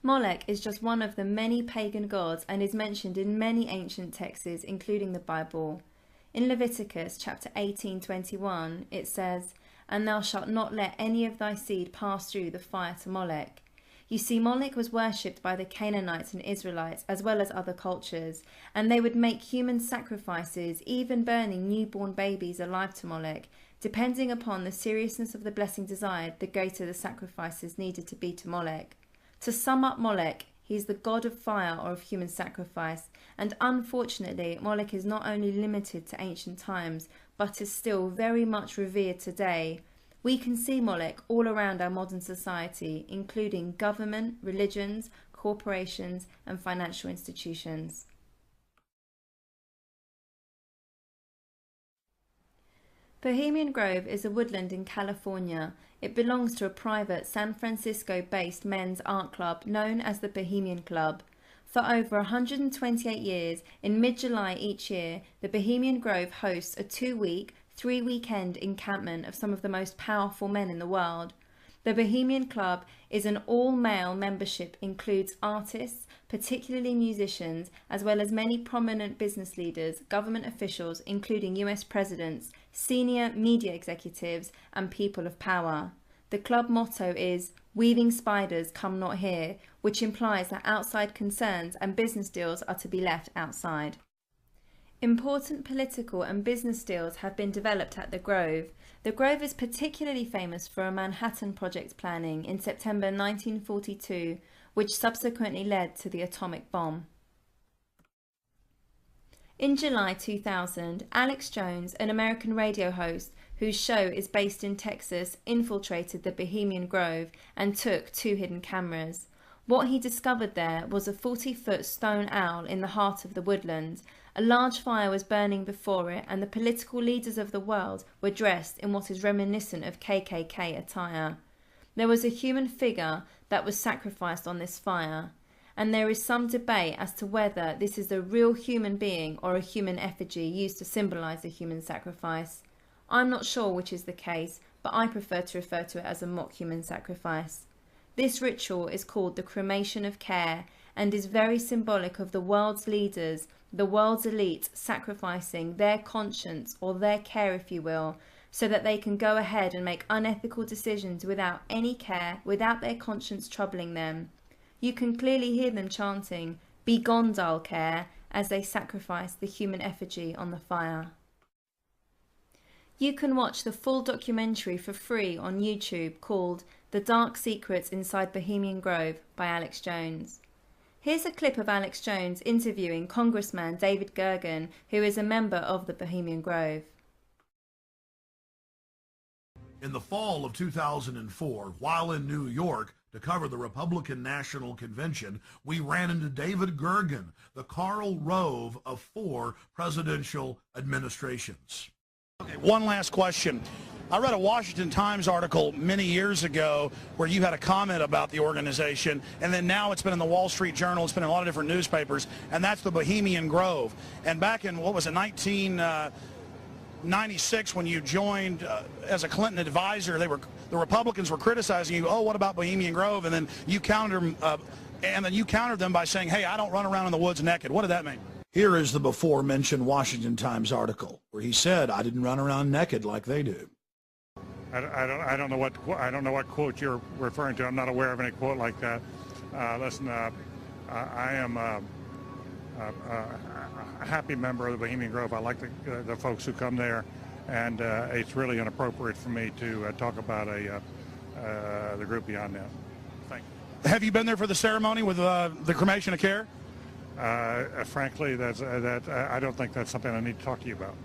Moloch is just one of the many pagan gods and is mentioned in many ancient texts, including the Bible. In Leviticus chapter 18:21, it says, "And thou shalt not let any of thy seed pass through the fire to Moloch." You see, Moloch was worshipped by the Canaanites and Israelites as well as other cultures, and they would make human sacrifices, even burning newborn babies alive to Moloch. Depending upon the seriousness of the blessing desired, the greater the sacrifices needed to be to Moloch. To sum up Moloch, he is the god of fire or of human sacrifice, and unfortunately Moloch is not only limited to ancient times, but is still very much revered today. We can see Moloch all around our modern society, including government, religions, corporations, and financial institutions. Bohemian Grove is a woodland in California. It belongs to a private San Francisco-based men's art club known as the Bohemian Club. For over 128 years, in mid-July each year, the Bohemian Grove hosts a 2-week, 3-weekend encampment of some of the most powerful men in the world. The Bohemian Club is an all-male membership, includes artists, particularly musicians, as well as many prominent business leaders, government officials, including US presidents, senior media executives, and people of power. The club motto is, "Weaving spiders come not here," which implies that outside concerns and business deals are to be left outside. Important political and business deals have been developed at the Grove. The Grove is particularly famous for a Manhattan Project planning in September 1942, which subsequently led to the atomic bomb. In July 2000, Alex Jones, an American radio host whose show is based in Texas, infiltrated the Bohemian Grove and took 2 hidden cameras. What he discovered there was a 40-foot stone owl in the heart of the woodland. A large fire was burning before it, and the political leaders of the world were dressed in what is reminiscent of KKK attire. There was a human figure that was sacrificed on this fire, and there is some debate as to whether this is a real human being or a human effigy used to symbolize a human sacrifice. I'm not sure which is the case, but I prefer to refer to it as a mock human sacrifice. This ritual is called the cremation of care and is very symbolic of the world's leaders, the world's elite, sacrificing their conscience, or their care if you will, so that they can go ahead and make unethical decisions without any care, without their conscience troubling them. You can clearly hear them chanting, "Begone, dull care," as they sacrifice the human effigy on the fire. You can watch the full documentary for free on YouTube called "The Dark Secrets Inside Bohemian Grove" by Alex Jones. Here's a clip of Alex Jones interviewing Congressman David Gergen, who is a member of the Bohemian Grove. In the fall of 2004, while in New York to cover the Republican National Convention, we ran into David Gergen, the Karl Rove of 4 presidential administrations. Okay, one last question. I read a Washington Times article many years ago where you had a comment about the organization, and then now it's been in the Wall Street Journal, it's been in a lot of different newspapers, and that's the Bohemian Grove. And back in, what was it, 1996, when you joined as a Clinton advisor, the Republicans were criticizing you. Oh, what about Bohemian Grove? And then you countered them by saying, "Hey, I don't run around in the woods naked." What did that mean? Here is the before-mentioned Washington Times article where he said, "I didn't run around naked like they do." I don't know what quote you're referring to. I'm not aware of any quote like that. Listen, I am a happy member of the Bohemian Grove. I like the folks who come there, and it's really inappropriate for me to talk about the group beyond that. Thank you. Have you been there for the ceremony with the cremation of care? Frankly, I don't think that's something I need to talk to you about.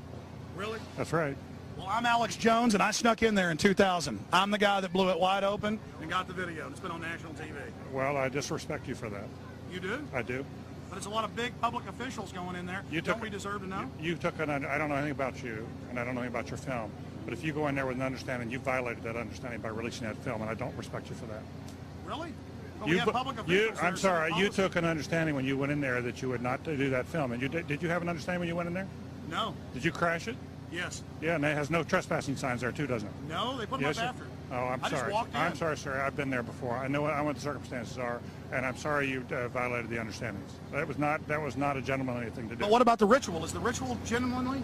Really? That's right. Well, I'm Alex Jones, and I snuck in there in 2000. I'm the guy that blew it wide open and got the video, and it's been on national TV. Well, I disrespect you for that. You do? I do. But it's a lot of big public officials going in there. Don't we deserve to know? I don't know anything about you, and I don't know anything about your film. But if you go in there with an understanding, you violated that understanding by releasing that film, and I don't respect you for that. Really? But we have public officials. I'm sorry, you took an understanding when you went in there that you would not do that film. And did you have an understanding when you went in there? No. Did you crash it? Yes. Yeah, and it has no trespassing signs there too, doesn't it? No, they put them up after. Oh, I'm sorry. Just walked in. I'm sorry, sir. I've been there before. I know what the circumstances are, and I'm sorry you violated the understandings. That was not a gentlemanly thing to do. But what about the ritual? Is the ritual gentlemanly?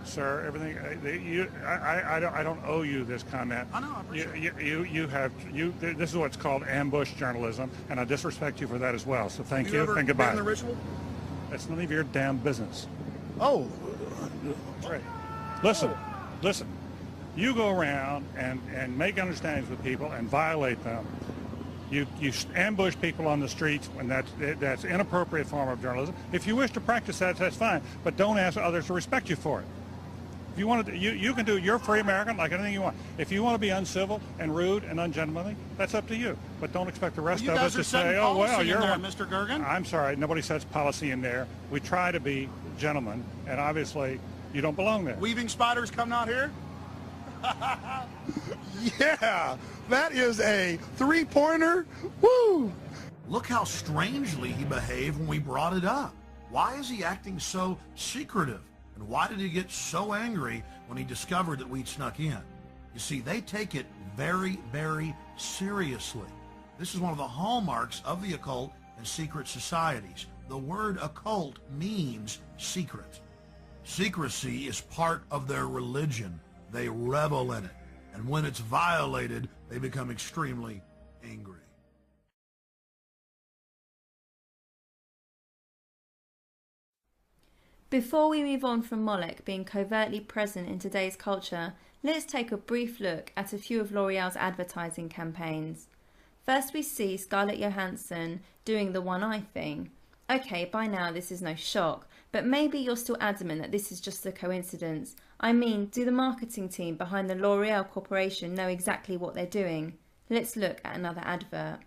Sir, everything. I don't owe you this comment. I know. I appreciate it. This is what's called ambush journalism, and I disrespect you for that as well. So thank you and goodbye. Been in the ritual? It's none of your damn business. Oh, that's right. Listen. You go around and make understandings with people and violate them. You ambush people on the streets, and that's inappropriate form of journalism. If you wish to practice that, that's fine, but don't ask others to respect you for it. If you want to, you can do. You're a free American, like anything you want. If you want to be uncivil and rude and ungentlemanly, that's up to you. But don't expect the rest of us to say, "Oh well, you're there, Mr. Gergen." I'm sorry, nobody sets policy in there. We try to be gentlemen, and obviously, you don't belong there. Weaving spiders come out here. Yeah, that is a three-pointer. Woo! Look how strangely he behaved when we brought it up. Why is he acting so secretive? And why did he get so angry when he discovered that we'd snuck in? You see, they take it very, very seriously. This is one of the hallmarks of the occult and secret societies. The word occult means secret. Secrecy is part of their religion. They revel in it. And when it's violated, they become extremely angry. Before we move on from Moloch being covertly present in today's culture, let's take a brief look at a few of L'Oreal's advertising campaigns. First we see Scarlett Johansson doing the one eye thing. Okay, by now this is no shock, but maybe you're still adamant that this is just a coincidence. I mean, do the marketing team behind the L'Oreal Corporation know exactly what they're doing? Let's look at another advert.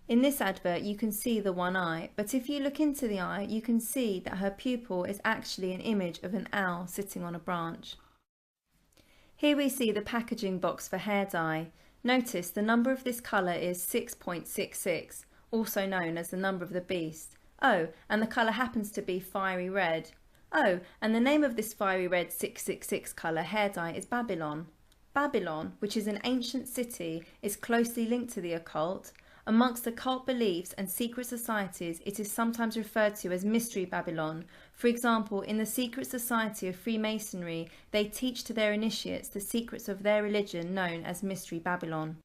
In this advert you can see the one eye, but if you look into the eye you can see that her pupil is actually an image of an owl sitting on a branch. Here we see the packaging box for hair dye. Notice the number of this colour is 6.66, also known as the number of the beast. Oh, and the colour happens to be fiery red. Oh, and the name of this fiery red 666 colour hair dye is Babylon. Babylon, which is an ancient city, is closely linked to the occult. Amongst occult beliefs and secret societies, it is sometimes referred to as Mystery Babylon. For example, in the secret society of Freemasonry, they teach to their initiates the secrets of their religion known as Mystery Babylon.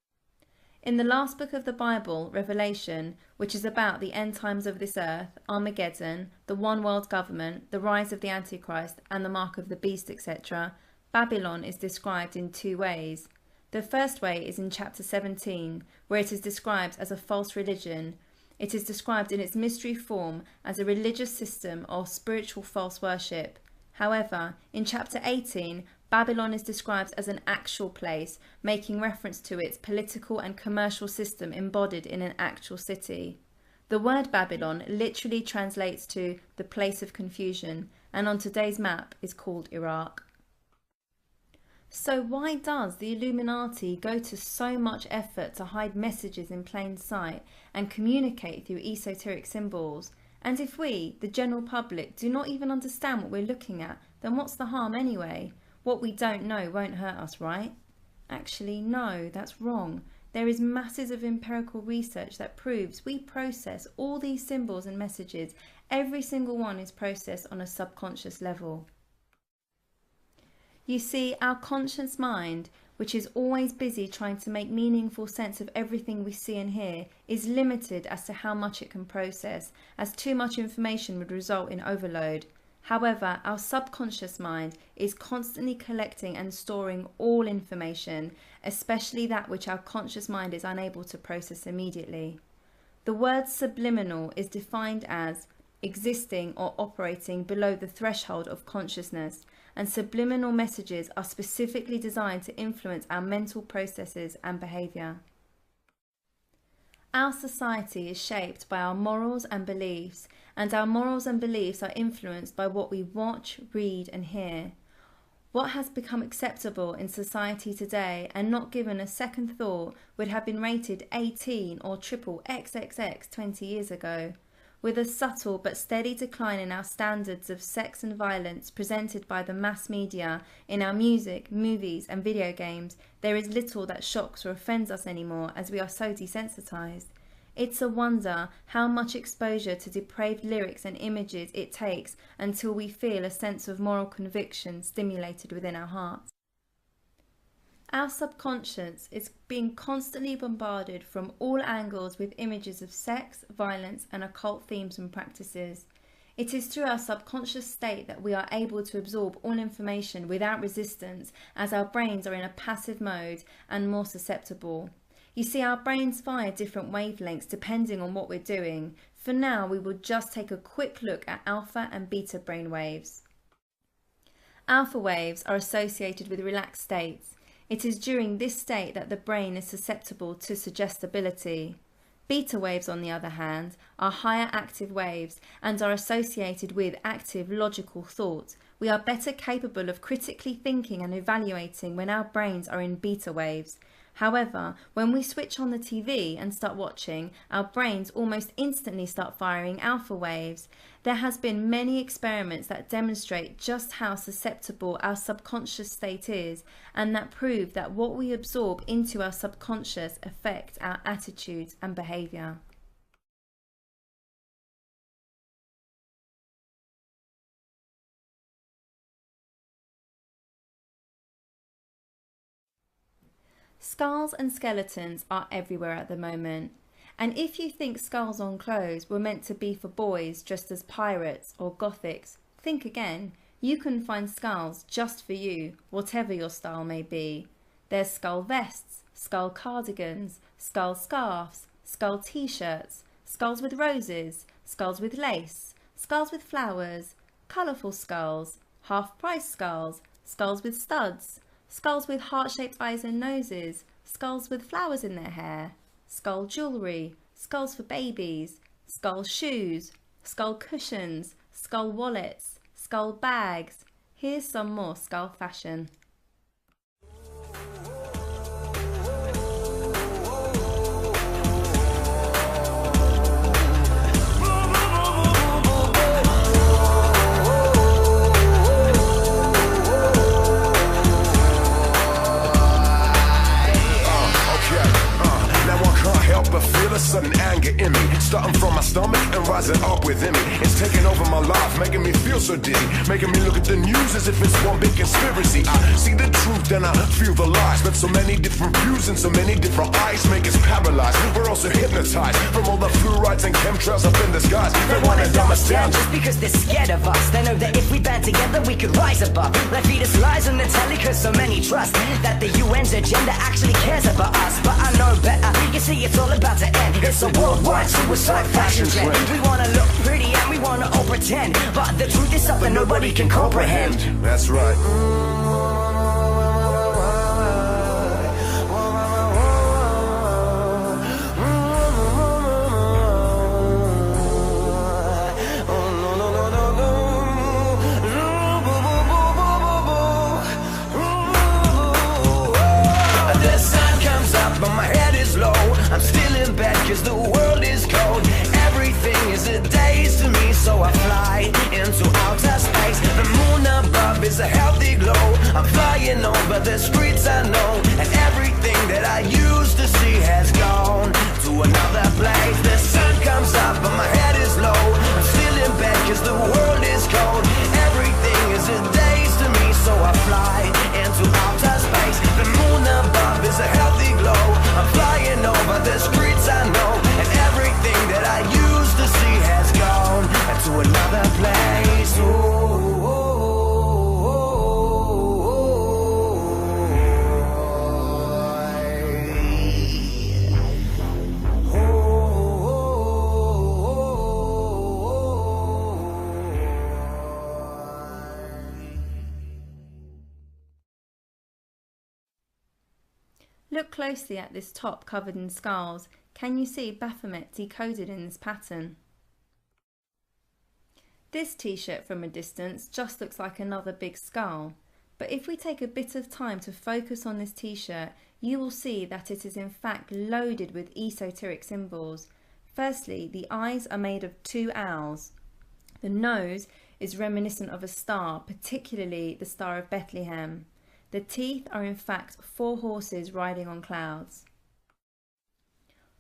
In the last book of the Bible, Revelation, which is about the end times of this earth, Armageddon, the one world government, the rise of the Antichrist, and the mark of the beast, etc., Babylon is described in two ways. The first way is in chapter 17, where it is described as a false religion. It is described in its mystery form as a religious system or spiritual false worship. However, in chapter 18, Babylon is described as an actual place, making reference to its political and commercial system embodied in an actual city. The word Babylon literally translates to the place of confusion, and on today's map is called Iraq. So why does the Illuminati go to so much effort to hide messages in plain sight and communicate through esoteric symbols? And if we, the general public, do not even understand what we're looking at, then what's the harm anyway? What we don't know won't hurt us, right? Actually, no, that's wrong. There is masses of empirical research that proves we process all these symbols and messages. Every single one is processed on a subconscious level. You see, our conscious mind, which is always busy trying to make meaningful sense of everything we see and hear, is limited as to how much it can process, as too much information would result in overload. However, our subconscious mind is constantly collecting and storing all information, especially that which our conscious mind is unable to process immediately. The word subliminal is defined as existing or operating below the threshold of consciousness, and subliminal messages are specifically designed to influence our mental processes and behaviour. Our society is shaped by our morals and beliefs, and our morals and beliefs are influenced by what we watch, read and hear. What has become acceptable in society today and not given a second thought would have been rated 18 or triple XXX 20 years ago. With a subtle but steady decline in our standards of sex and violence presented by the mass media in our music, movies and video games, there is little that shocks or offends us anymore as we are so desensitized. It's a wonder how much exposure to depraved lyrics and images it takes until we feel a sense of moral conviction stimulated within our hearts. Our subconscious is being constantly bombarded from all angles with images of sex, violence and occult themes and practices. It is through our subconscious state that we are able to absorb all information without resistance, as our brains are in a passive mode and more susceptible. You see, our brains fire different wavelengths depending on what we're doing. For now, we will just take a quick look at alpha and beta brain waves. Alpha waves are associated with relaxed states. It is during this state that the brain is susceptible to suggestibility. Beta waves, on the other hand, are higher active waves and are associated with active logical thought. We are better capable of critically thinking and evaluating when our brains are in beta waves. However, when we switch on the TV and start watching, our brains almost instantly start firing alpha waves. There has been many experiments that demonstrate just how susceptible our subconscious state is, and that prove that what we absorb into our subconscious affects our attitudes and behaviour. Skulls and skeletons are everywhere at the moment, and if you think skulls on clothes were meant to be for boys dressed as pirates or gothics, think again. You can find skulls just for you, whatever your style may be. There's skull vests, skull cardigans, skull scarves, skull t-shirts, skulls with roses, skulls with lace, skulls with flowers, colourful skulls, half-price skulls, skulls with studs, skulls with heart-shaped eyes and noses, skulls with flowers in their hair, skull jewellery, skulls for babies, skull shoes, skull cushions, skull wallets, skull bags. Here's some more skull fashion. I'm from my stomach and rising up within me. It's taking over my life, making me feel so dizzy, making me look at the news as if it's one big conspiracy. I see the truth and I feel the lies, but so many different views and so many different eyes make us paralyzed. We're also hypnotized from all the fluorides and chemtrails up in the skies. They want to dumb us down just because they're scared of us. They know that if we band together we could rise above. They feed us lies on the telly cause so many trust that the UN's agenda actually cares about us. But I know better, you see it's all about to end. It's a worldwide suicide fashion trend. We wanna look pretty and we wanna all pretend, but the truth is something nobody can comprehend. That's right. I'm still in bed cause the world is cold. Everything is a daze to me, so I fly into outer space. The moon above is a healthy glow. I'm flying over the streets I know, and everything that I used to see has gone to another place. The sun comes up but my head is low. I'm still in bed cause the world is cold. Everything is a daze to me, so I fly into outer space. The moon above is a healthy glow. I'm flying over the streets I know, and everything that I used to see has gone to another place. Look closely at this top covered in skulls. Can you see Baphomet decoded in this pattern? This t-shirt from a distance just looks like another big skull, but if we take a bit of time to focus on this t-shirt, you will see that it is in fact loaded with esoteric symbols. Firstly, the eyes are made of two owls. The nose is reminiscent of a star, particularly the Star of Bethlehem. The teeth are in fact 4 horses riding on clouds.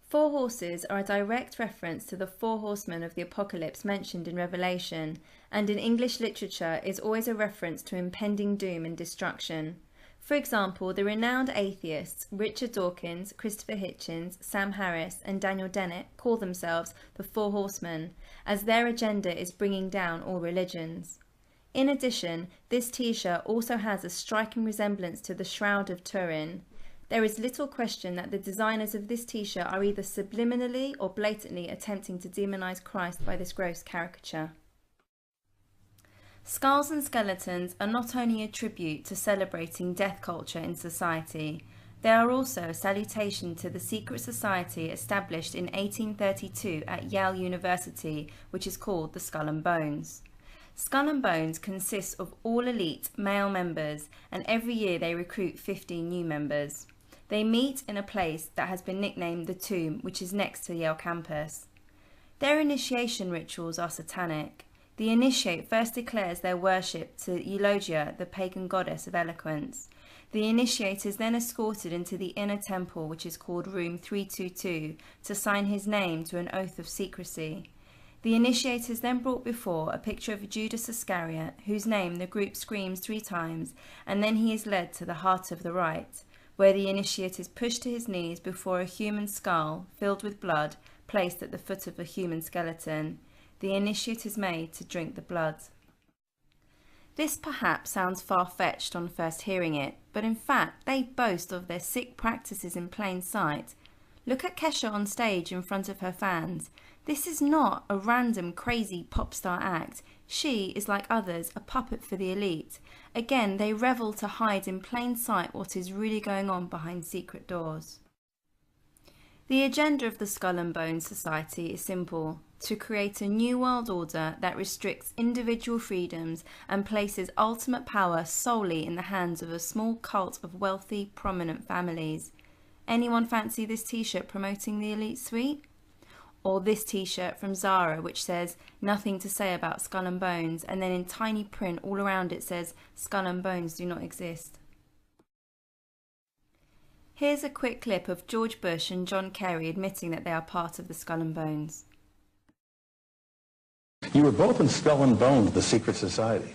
4 horses are a direct reference to the 4 horsemen of the apocalypse mentioned in Revelation, and in English literature is always a reference to impending doom and destruction. For example, the renowned atheists Richard Dawkins, Christopher Hitchens, Sam Harris and Daniel Dennett call themselves the 4 horsemen, as their agenda is bringing down all religions. In addition, this t-shirt also has a striking resemblance to the Shroud of Turin. There is little question that the designers of this t-shirt are either subliminally or blatantly attempting to demonize Christ by this gross caricature. Skulls and skeletons are not only a tribute to celebrating death culture in society, they are also a salutation to the secret society established in 1832 at Yale University, which is called the Skull and Bones. Skull and Bones consists of all elite male members, and every year they recruit 15 new members. They meet in a place that has been nicknamed the Tomb, which is next to Yale campus. Their initiation rituals are satanic. The initiate first declares their worship to Eulogia, the pagan goddess of eloquence. The initiate is then escorted into the inner temple, which is called Room 322, to sign his name to an oath of secrecy. The initiate is then brought before a picture of Judas Iscariot, whose name the group screams 3 times, and then he is led to the heart of the rite, where the initiate is pushed to his knees before a human skull filled with blood placed at the foot of a human skeleton. The initiate is made to drink the blood. This perhaps sounds far-fetched on first hearing it, but in fact they boast of their sick practices in plain sight. Look at Kesha on stage in front of her fans. This is not a random crazy pop star act. She is, like others, a puppet for the elite. Again, they revel to hide in plain sight what is really going on behind secret doors. The agenda of the Skull and Bones Society is simple: to create a new world order that restricts individual freedoms and places ultimate power solely in the hands of a small cult of wealthy, prominent families. Anyone fancy this t-shirt promoting the elite suite? Or this t-shirt from Zara which says nothing to say about Skull and Bones, and then in tiny print all around it says Skull and Bones do not exist. Here's a quick clip of George Bush and John Kerry admitting that they are part of the Skull and Bones. You were both in Skull and Bones, the secret society.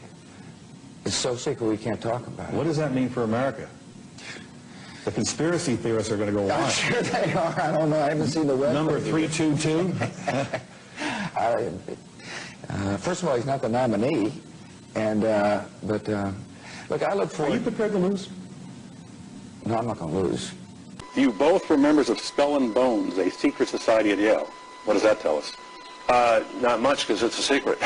It's so secret we can't talk about it. What does that mean for America? The conspiracy theorists are going to go I'm wild. sure they are. I don't know. I haven't seen the web. Number 322? First of all, he's not the nominee. And, look, I look forward... Are you prepared to lose? No, I'm not going to lose. You both were members of Skull and Bones, a secret society at Yale. What does that tell us? Not much, because it's a secret.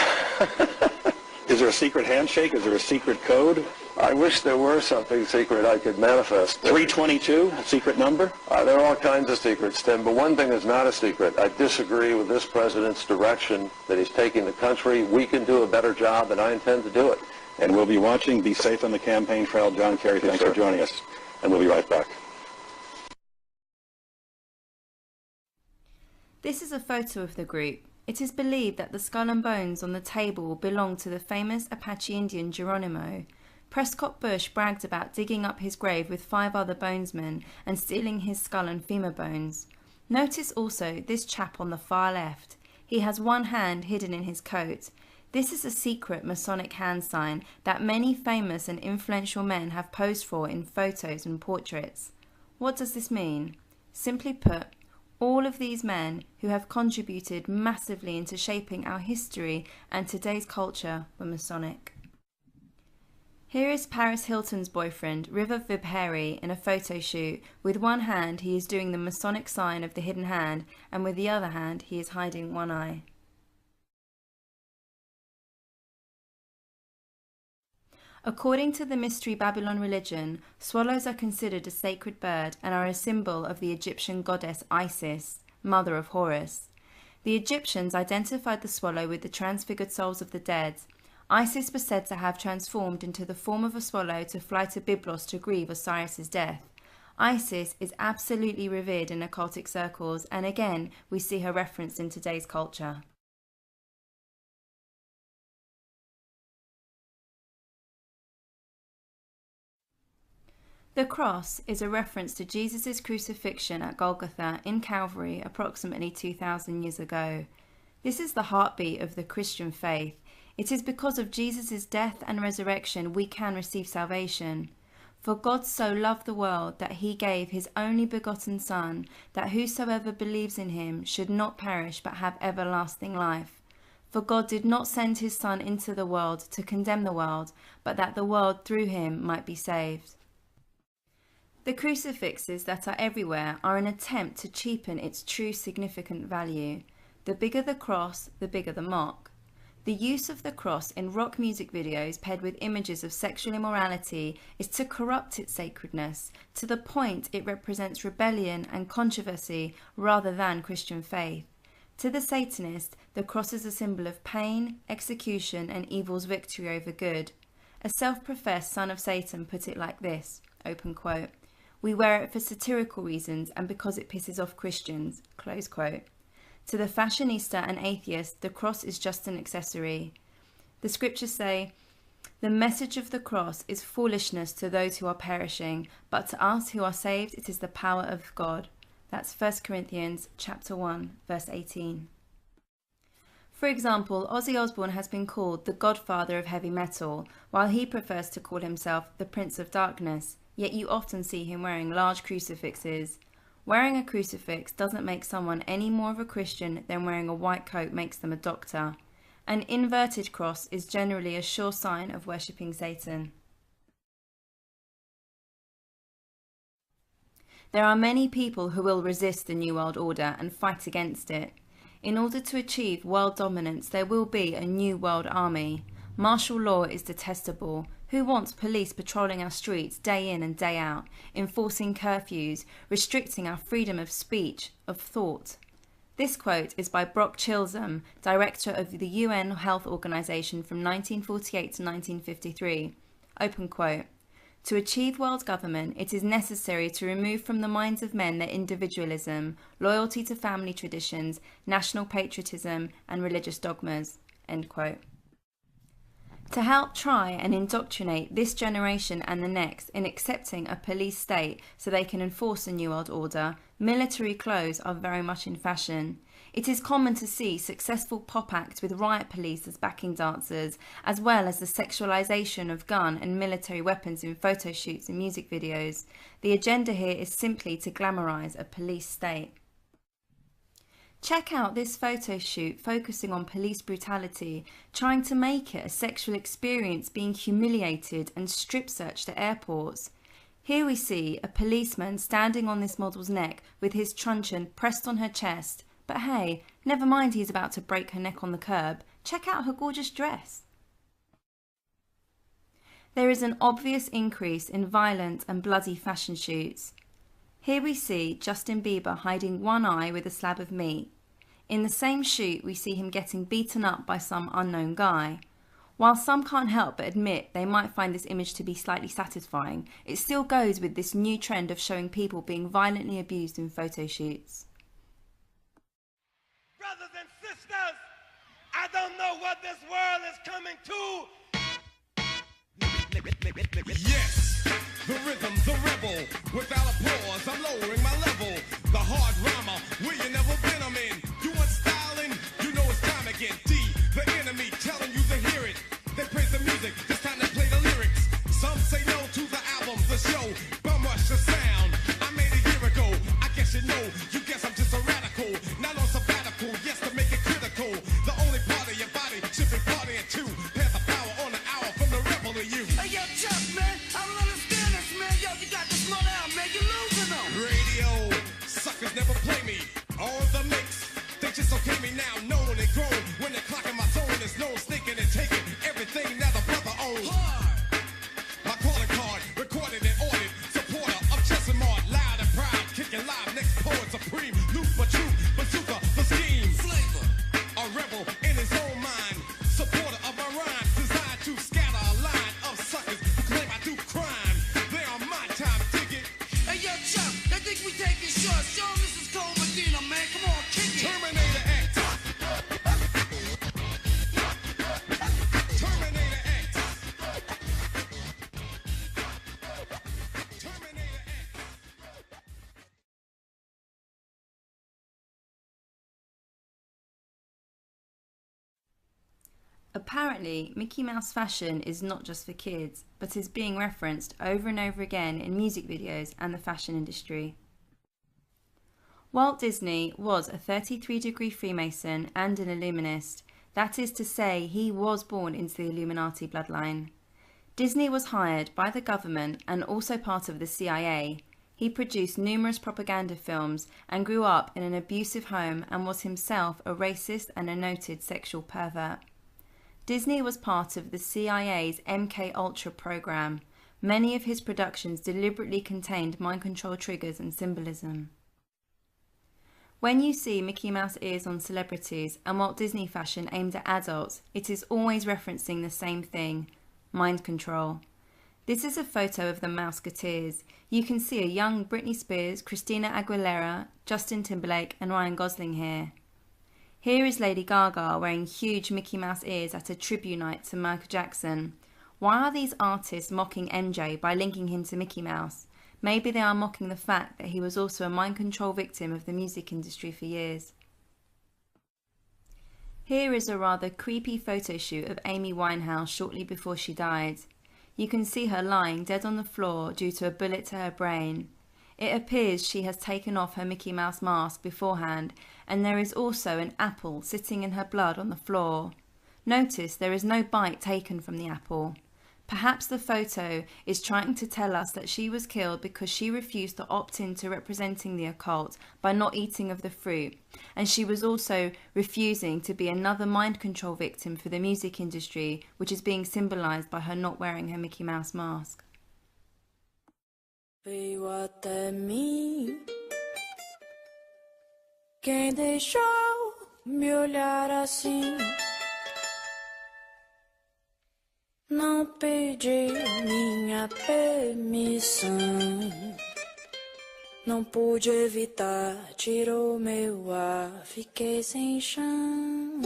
Is there a secret handshake? Is there a secret code? I wish there were something secret I could manifest. 322, a secret number? There are all kinds of secrets, Tim, but one thing is not a secret. I disagree with this president's direction that he's taking the country. We can do a better job, and I intend to do it. And we'll be watching. Be safe on the campaign trail. John Kerry, thanks for joining us. And we'll be right back. This is a photo of the group. It is believed that the skull and bones on the table belonged to the famous Apache Indian Geronimo. Prescott Bush bragged about digging up his grave with 5 other bonesmen and stealing his skull and femur bones. Notice also this chap on the far left. He has one hand hidden in his coat. This is a secret Masonic hand sign that many famous and influential men have posed for in photos and portraits. What does this mean? Simply put, all of these men who have contributed massively into shaping our history and today's culture were Masonic. Here is Paris Hilton's boyfriend, River Vibhari, in a photo shoot. With one hand he is doing the Masonic sign of the hidden hand, and with the other hand he is hiding one eye. According to the Mystery Babylon religion, swallows are considered a sacred bird and are a symbol of the Egyptian goddess Isis, mother of Horus. The Egyptians identified the swallow with the transfigured souls of the dead. Isis was said to have transformed into the form of a swallow to fly to Byblos to grieve Osiris' death. Isis is absolutely revered in occultic circles, and again we see her referenced in today's culture. The cross is a reference to Jesus' crucifixion at Golgotha in Calvary approximately 2,000 years ago. This is the heartbeat of the Christian faith. It is because of Jesus' death and resurrection we can receive salvation. For God so loved the world that he gave his only begotten Son, that whosoever believes in him should not perish but have everlasting life. For God did not send his Son into the world to condemn the world, but that the world through him might be saved. The crucifixes that are everywhere are an attempt to cheapen its true significant value. The bigger the cross, the bigger the mock. The use of the cross in rock music videos paired with images of sexual immorality is to corrupt its sacredness, to the point it represents rebellion and controversy rather than Christian faith. To the Satanist, the cross is a symbol of pain, execution, and evil's victory over good. A self-professed son of Satan put it like this, open quote, "We wear it for satirical reasons and because it pisses off Christians," close quote. To the fashionista and atheist, the cross is just an accessory. The scriptures say, "The message of the cross is foolishness to those who are perishing, but to us who are saved it is the power of God." That's 1 Corinthians chapter 1, verse 18. For example, Ozzy Osbourne has been called the godfather of heavy metal, while he prefers to call himself the Prince of Darkness, yet you often see him wearing large crucifixes. Wearing a crucifix doesn't make someone any more of a Christian than wearing a white coat makes them a doctor. An inverted cross is generally a sure sign of worshipping Satan. There are many people who will resist the New World Order and fight against it. In order to achieve world dominance, there will be a new world army. Martial law is detestable. Who wants police patrolling our streets day in and day out, enforcing curfews, restricting our freedom of speech, of thought? This quote is by Brock Chisholm, director of the UN Health Organization from 1948 to 1953. Open quote. "To achieve world government, it is necessary to remove from the minds of men their individualism, loyalty to family traditions, national patriotism, and religious dogmas." End quote. To help try and indoctrinate this generation and the next in accepting a police state so they can enforce a New World Order, military clothes are very much in fashion. It is common to see successful pop acts with riot police as backing dancers, as well as the sexualization of gun and military weapons in photo shoots and music videos. The agenda here is simply to glamorize a police state. Check out this photo shoot focusing on police brutality, trying to make it a sexual experience, being humiliated and strip searched at airports. Here we see a policeman standing on this model's neck with his truncheon pressed on her chest. But hey, never mind he's about to break her neck on the curb. Check out her gorgeous dress. There is an obvious increase in violent and bloody fashion shoots. Here we see Justin Bieber hiding one eye with a slab of meat. In the same shoot, we see him getting beaten up by some unknown guy. While some can't help but admit they might find this image to be slightly satisfying, it still goes with this new trend of showing people being violently abused in photo shoots. Brothers and sisters, I don't know what this world is coming to. Yes, the rhythm, the rebel. Without a pause, I'm lowering my level. The hard rhymer, where you never been, I'm in. You want styling? You know it's time again. D, the enemy, telling you to hear it. They praise the music, it's time to play the lyrics. Some say no to the album, the show. Bum rush the sound. I made a year ago. I guess you know. You guess I'm just a radical. Not on sabbatical, yes, to make it critical. The only part of your body should be partying too. Pass the power on the hour from the rebel to you. Hey, yo, Chuck, man, I don't understand this, man. Yo, you got to slow down, man. You're losing them. Radio, suckers never play me. All the mix, they just okay me now. Known and grown. When they're clocking my zone, it's known, sneaking and taking everything that the brother owns. My calling card, recorded and ordered. Supporter of Chesimard, loud and proud. Kicking live, next poet supreme. Loop but true, bazooka, the scheme. Flavor, a rebel in his own mind. Supporter of my rhyme, designed to scatter a line of suckers who claim I do crime. They are my time, dig it. Hey, yo, Chuck, they think we taking shots. Show them this is Cole Medina, man. Come on, kick it. Terminator X. Terminator X. Terminator X. Apparently, Mickey Mouse fashion is not just for kids, but is being referenced over and over again in music videos and the fashion industry. Walt Disney was a 33-degree Freemason and an Illuminist. That is to say, he was born into the Illuminati bloodline. Disney was hired by the government and also part of the CIA. He produced numerous propaganda films and grew up in an abusive home and was himself a racist and a noted sexual pervert. Disney was part of the CIA's MK-Ultra program. Many of his productions deliberately contained mind control triggers and symbolism. When you see Mickey Mouse ears on celebrities and Walt Disney fashion aimed at adults, it is always referencing the same thing: mind control. This is a photo of the Mouseketeers. You can see a young Britney Spears, Christina Aguilera, Justin Timberlake and Ryan Gosling here. Here is Lady Gaga wearing huge Mickey Mouse ears at a tribute night to Michael Jackson. Why are these artists mocking MJ by linking him to Mickey Mouse? Maybe they are mocking the fact that he was also a mind control victim of the music industry for years. Here is a rather creepy photo shoot of Amy Winehouse shortly before she died. You can see her lying dead on the floor due to a bullet to her brain. It appears she has taken off her Mickey Mouse mask beforehand, and there is also an apple sitting in her blood on the floor. Notice there is no bite taken from the apple. Perhaps the photo is trying to tell us that she was killed because she refused to opt into representing the occult by not eating of the fruit, and she was also refusing to be another mind control victim for the music industry, which is being symbolized by her not wearing her Mickey Mouse mask. Veio até mim quem deixou me olhar assim. Não pedi minha permissão, não pude evitar, tirou meu ar, fiquei sem chão.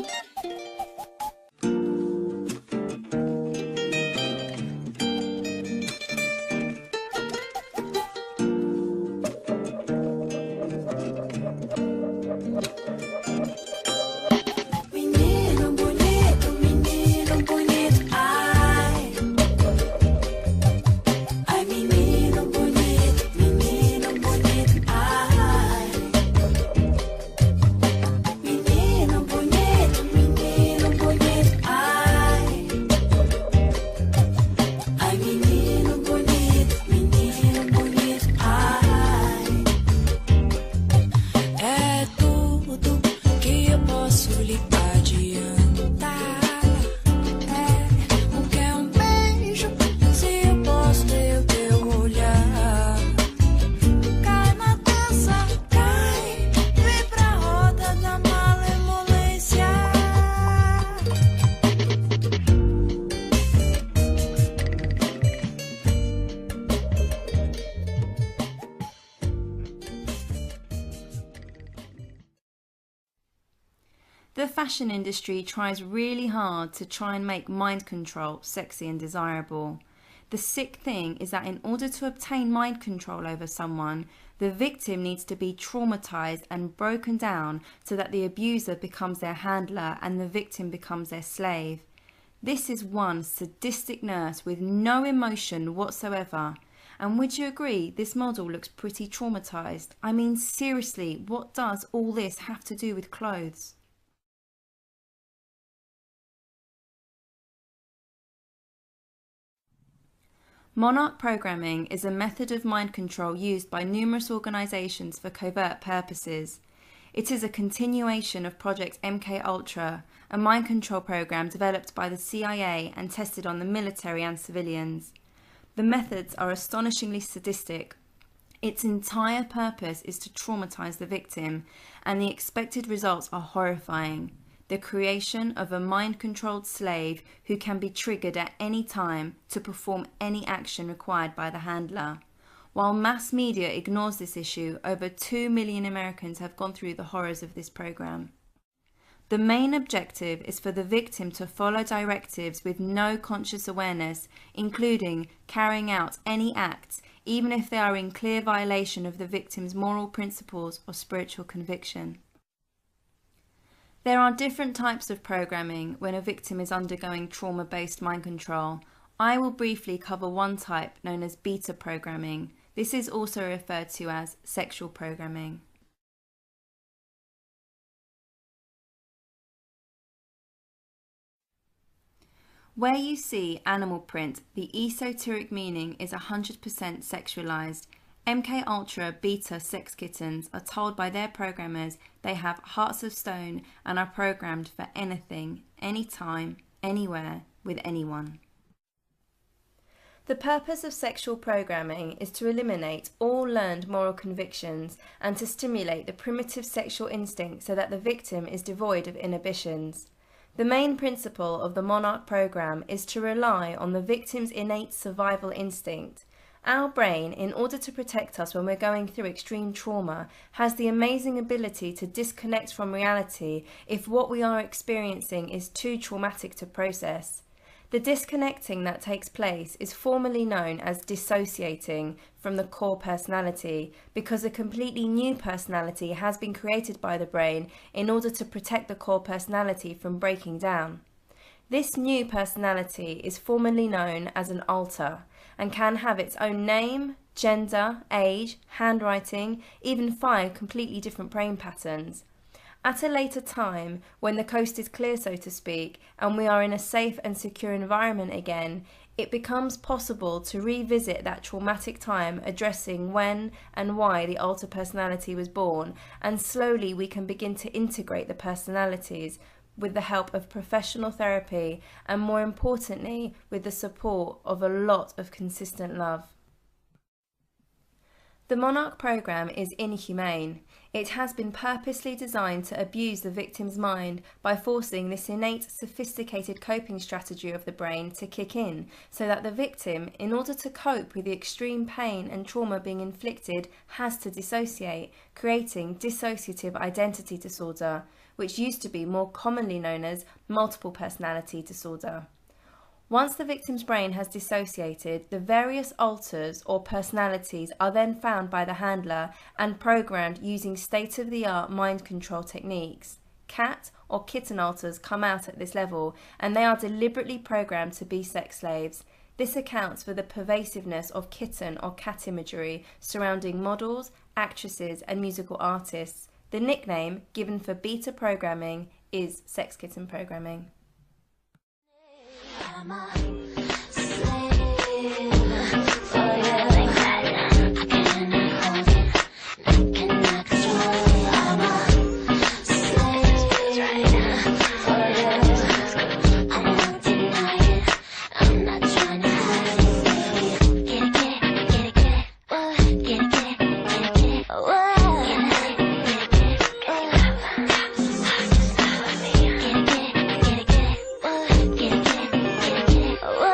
The fashion industry tries really hard to try and make mind control sexy and desirable. The sick thing is that in order to obtain mind control over someone, the victim needs to be traumatized and broken down so that the abuser becomes their handler and the victim becomes their slave. This is one sadistic nurse with no emotion whatsoever. And would you agree this model looks pretty traumatized? I mean, seriously, what does all this have to do with clothes? Monarch programming is a method of mind control used by numerous organisations for covert purposes. It is a continuation of Project MKUltra, a mind control program developed by the CIA and tested on the military and civilians. The methods are astonishingly sadistic. Its entire purpose is to traumatise the victim, and the expected results are horrifying. The creation of a mind-controlled slave who can be triggered at any time to perform any action required by the handler. While mass media ignores this issue, over 2 million Americans have gone through the horrors of this program. The main objective is for the victim to follow directives with no conscious awareness, including carrying out any acts, even if they are in clear violation of the victim's moral principles or spiritual conviction. There are different types of programming when a victim is undergoing trauma-based mind control. I will briefly cover one type known as beta programming. This is also referred to as sexual programming. Where you see animal print, the esoteric meaning is 100% sexualized. MKUltra beta sex kittens are told by their programmers they have hearts of stone and are programmed for anything, anytime, anywhere, with anyone. The purpose of sexual programming is to eliminate all learned moral convictions and to stimulate the primitive sexual instinct so that the victim is devoid of inhibitions. The main principle of the Monarch program is to rely on the victim's innate survival instinct. Our brain, in order to protect us when we're going through extreme trauma, has the amazing ability to disconnect from reality if what we are experiencing is too traumatic to process. The disconnecting that takes place is formally known as dissociating from the core personality because a completely new personality has been created by the brain in order to protect the core personality from breaking down. This new personality is formally known as an alter and can have its own name, gender, age, handwriting, even 5 completely different brain patterns. At a later time, when the coast is clear, so to speak, and we are in a safe and secure environment again, it becomes possible to revisit that traumatic time, addressing when and why the alter personality was born, and slowly we can begin to integrate the personalities with the help of professional therapy and, more importantly, with the support of a lot of consistent love. The Monarch program is inhumane. It has been purposely designed to abuse the victim's mind by forcing this innate, sophisticated coping strategy of the brain to kick in, so that the victim, in order to cope with the extreme pain and trauma being inflicted, has to dissociate, creating dissociative identity disorder, which used to be more commonly known as multiple personality disorder. Once the victim's brain has dissociated, the various alters or personalities are then found by the handler and programmed using state-of-the-art mind control techniques. Cat or kitten alters come out at this level, and they are deliberately programmed to be sex slaves. This accounts for the pervasiveness of kitten or cat imagery surrounding models, actresses and musical artists. The nickname given for beta programming is sex kitten programming. I'm a slave for you like that. I cannot hold it, I cannot control it. I'm a slave right now for you. I won't deny it, I'm not trying to hide it. Get it, get it, get it, get it. What? Get it, get it, get it, get it. What? Get it, get it, get it, get it. What? Get it, get it, get it, get it. What?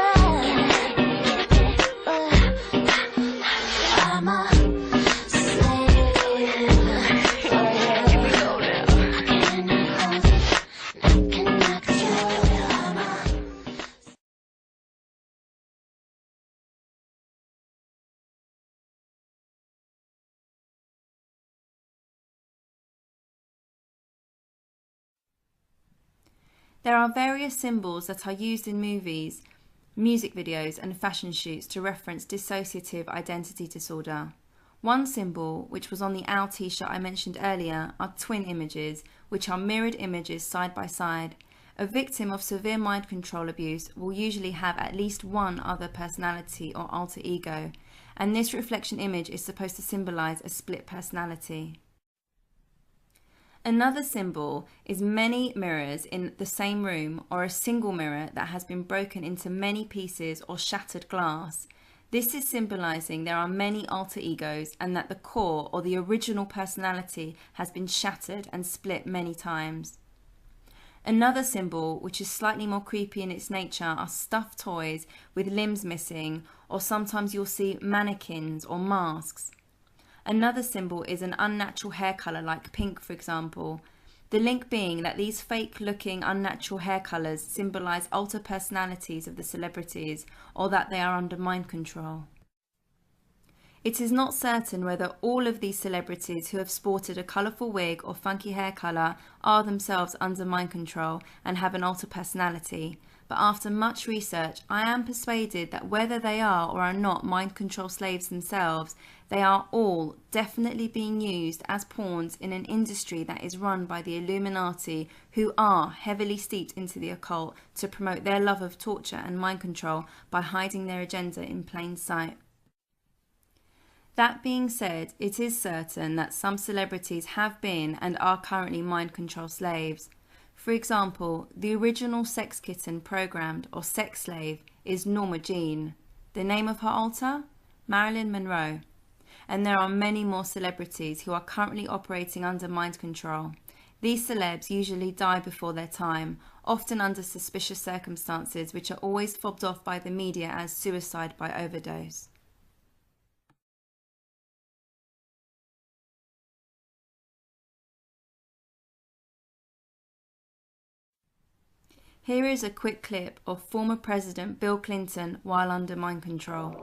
There are various symbols that are used in movies, music videos and fashion shoots to reference dissociative identity disorder. One symbol, which was on the OWL t-shirt I mentioned earlier, are twin images, which are mirrored images side by side. A victim of severe mind control abuse will usually have at least one other personality or alter ego, and this reflection image is supposed to symbolize a split personality. Another symbol is many mirrors in the same room, or a single mirror that has been broken into many pieces or shattered glass. This is symbolizing there are many alter egos and that the core or the original personality has been shattered and split many times. Another symbol, which is slightly more creepy in its nature, are stuffed toys with limbs missing, or sometimes you'll see mannequins or masks. Another symbol is an unnatural hair colour like pink, for example. The link being that these fake-looking unnatural hair colours symbolise alter personalities of the celebrities, or that they are under mind control. It is not certain whether all of these celebrities who have sported a colourful wig or funky hair colour are themselves under mind control and have an alter personality, but after much research I am persuaded that whether they are or are not mind control slaves themselves, they are all definitely being used as pawns in an industry that is run by the Illuminati, who are heavily steeped into the occult to promote their love of torture and mind control by hiding their agenda in plain sight. That being said, it is certain that some celebrities have been and are currently mind control slaves. For example, the original sex kitten programmed or sex slave is Norma Jean. The name of her alter? Marilyn Monroe. And there are many more celebrities who are currently operating under mind control. These celebs usually die before their time, often under suspicious circumstances, which are always fobbed off by the media as suicide by overdose. Here is a quick clip of former President Bill Clinton while under mind control.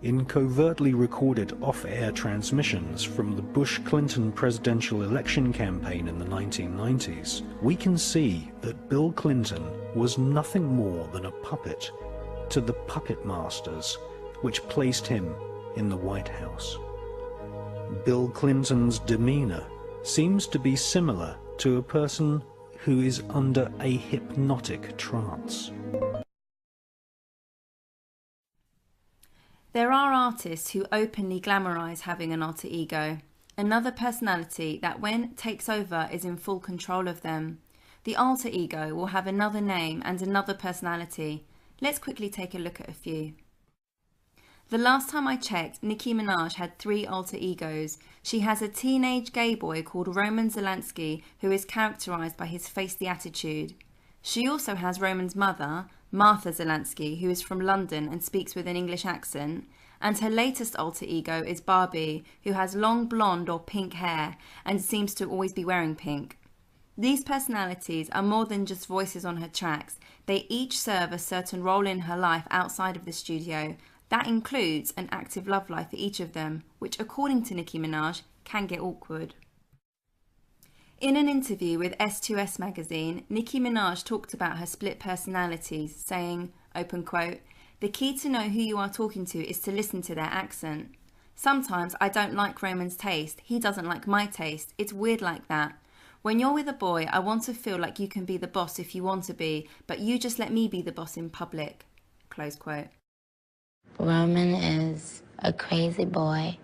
In covertly recorded off-air transmissions from the Bush-Clinton presidential election campaign in the 1990s, we can see that Bill Clinton was nothing more than a puppet to the puppet masters which placed him in the White House. Bill Clinton's demeanor seems to be similar to a person who is under a hypnotic trance. There are artists who openly glamorize having an alter ego, another personality that when takes over is in full control of them. The alter ego will have another name and another personality. Let's quickly take a look at a few. The last time I checked, Nicki Minaj had 3 alter egos. She has a teenage gay boy called Roman Zelensky, who is characterized by his feisty attitude. She also has Roman's mother, Martha Zelensky, who is from London and speaks with an English accent. And her latest alter ego is Barbie, who has long blonde or pink hair and seems to always be wearing pink. These personalities are more than just voices on her tracks. They each serve a certain role in her life outside of the studio. That includes an active love life for each of them, which according to Nicki Minaj can get awkward. In an interview with S2S magazine, Nicki Minaj talked about her split personalities, saying, open quote, "The key to know who you are talking to is to listen to their accent. Sometimes I don't like Roman's taste, he doesn't like my taste, it's weird like that. When you're with a boy, I want to feel like you can be the boss if you want to be, but you just let me be the boss in public." Close quote. Roman is a crazy boy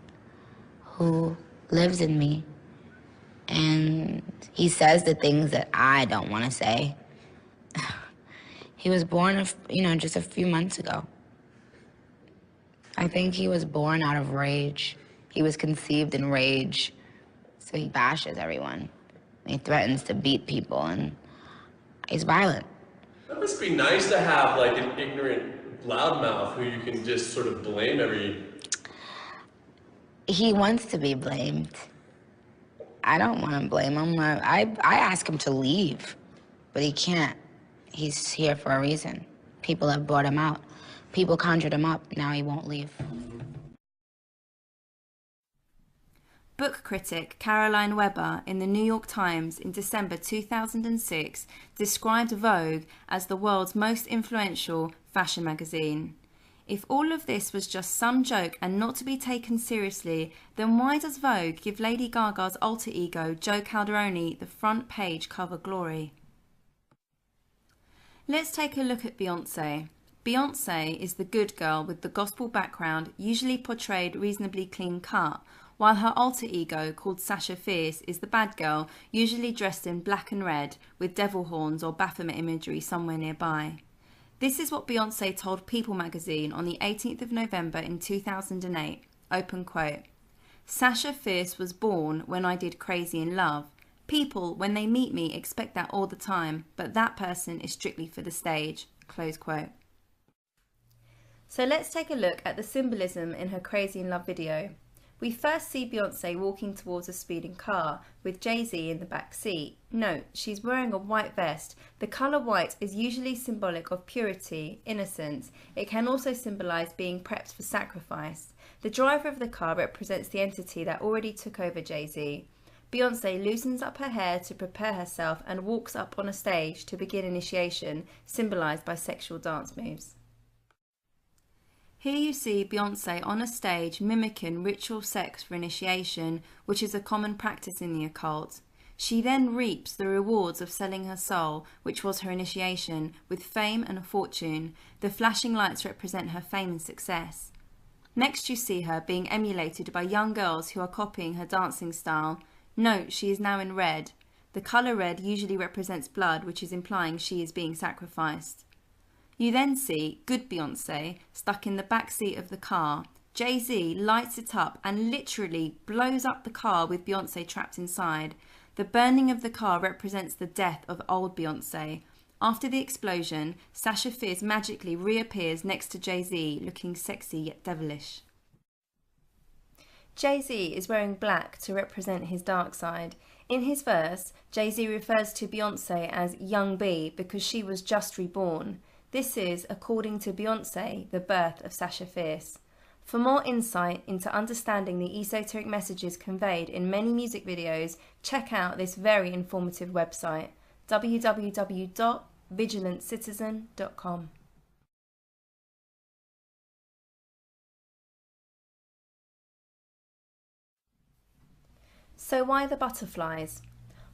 who lives in me, and he says the things that I don't want to say. He was born, just a few months ago. I think he was born out of rage. He was conceived in rage, so he bashes everyone. He threatens to beat people, and he's violent. That must be nice to have, like, an ignorant loudmouth who you can just sort of blame every... He wants to be blamed. I don't want to blame him. I ask him to leave, but he can't. He's here for a reason. People have brought him out. People conjured him up. Now he won't leave. Book critic Caroline Weber in the New York Times in December 2006 described Vogue as the world's most influential fashion magazine. If all of this was just some joke and not to be taken seriously, then why does Vogue give Lady Gaga's alter ego Joe Calderoni the front page cover glory? Let's take a look at Beyoncé. Beyoncé is the good girl with the gospel background, usually portrayed reasonably clean cut, while her alter ego, called Sasha Fierce, is the bad girl, usually dressed in black and red, with devil horns or Baphomet imagery somewhere nearby. This is what Beyoncé told People magazine on the 18th of November in 2008, open quote, "Sasha Fierce was born when I did Crazy in Love. People, when they meet me, expect that all the time, but that person is strictly for the stage," close quote. So let's take a look at the symbolism in her Crazy in Love video. We first see Beyoncé walking towards a speeding car, with Jay-Z in the back seat. Note, she's wearing a white vest. The colour white is usually symbolic of purity, innocence. It can also symbolise being prepped for sacrifice. The driver of the car represents the entity that already took over Jay-Z. Beyoncé loosens up her hair to prepare herself and walks up on a stage to begin initiation, symbolised by sexual dance moves. Here you see Beyoncé on a stage mimicking ritual sex for initiation, which is a common practice in the occult. She then reaps the rewards of selling her soul, which was her initiation, with fame and a fortune. The flashing lights represent her fame and success. Next you see her being emulated by young girls who are copying her dancing style. Note, she is now in red. The colour red usually represents blood, which is implying she is being sacrificed. You then see good Beyoncé stuck in the back seat of the car. Jay-Z lights it up and literally blows up the car with Beyoncé trapped inside. The burning of the car represents the death of old Beyoncé. After the explosion, Sasha Fierce magically reappears next to Jay-Z, looking sexy yet devilish. Jay-Z is wearing black to represent his dark side. In his verse, Jay-Z refers to Beyoncé as Young B because she was just reborn. This is, according to Beyoncé, the birth of Sasha Fierce. For more insight into understanding the esoteric messages conveyed in many music videos, check out this very informative website, www.vigilanttcitizen.com. So why the butterflies?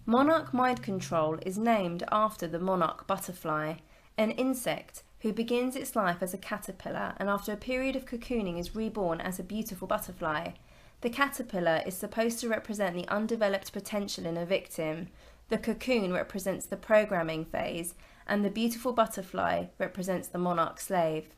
Monarch mind control is named after the monarch butterfly, an insect who begins its life as a caterpillar and after a period of cocooning is reborn as a beautiful butterfly. The caterpillar is supposed to represent the undeveloped potential in a victim, the cocoon represents the programming phase, and the beautiful butterfly represents the monarch slave.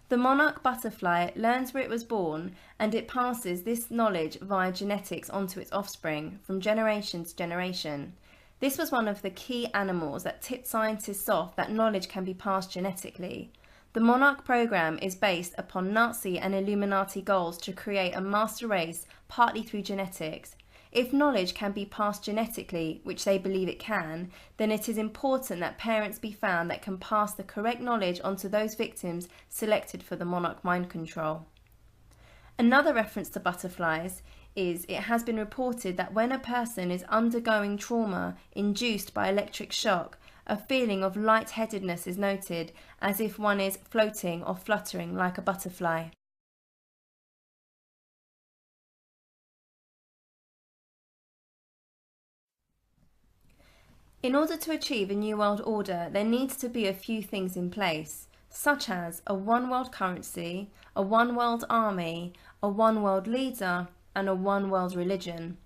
The monarch butterfly learns where it was born and it passes this knowledge via genetics onto its offspring from generation to generation. This was one of the key animals that tipped scientists off that knowledge can be passed genetically. The monarch program is based upon Nazi and Illuminati goals to create a master race partly through genetics. If knowledge can be passed genetically, which they believe it can, then it is important that parents be found that can pass the correct knowledge onto those victims selected for the monarch mind control. Another reference to butterflies is it has been reported that when a person is undergoing trauma induced by electric shock, a feeling of lightheadedness is noted, as if one is floating or fluttering like a butterfly. In order to achieve a new world order, there needs to be a few things in place, such as a one world currency, a one world army, a one world leader, and a one world religion.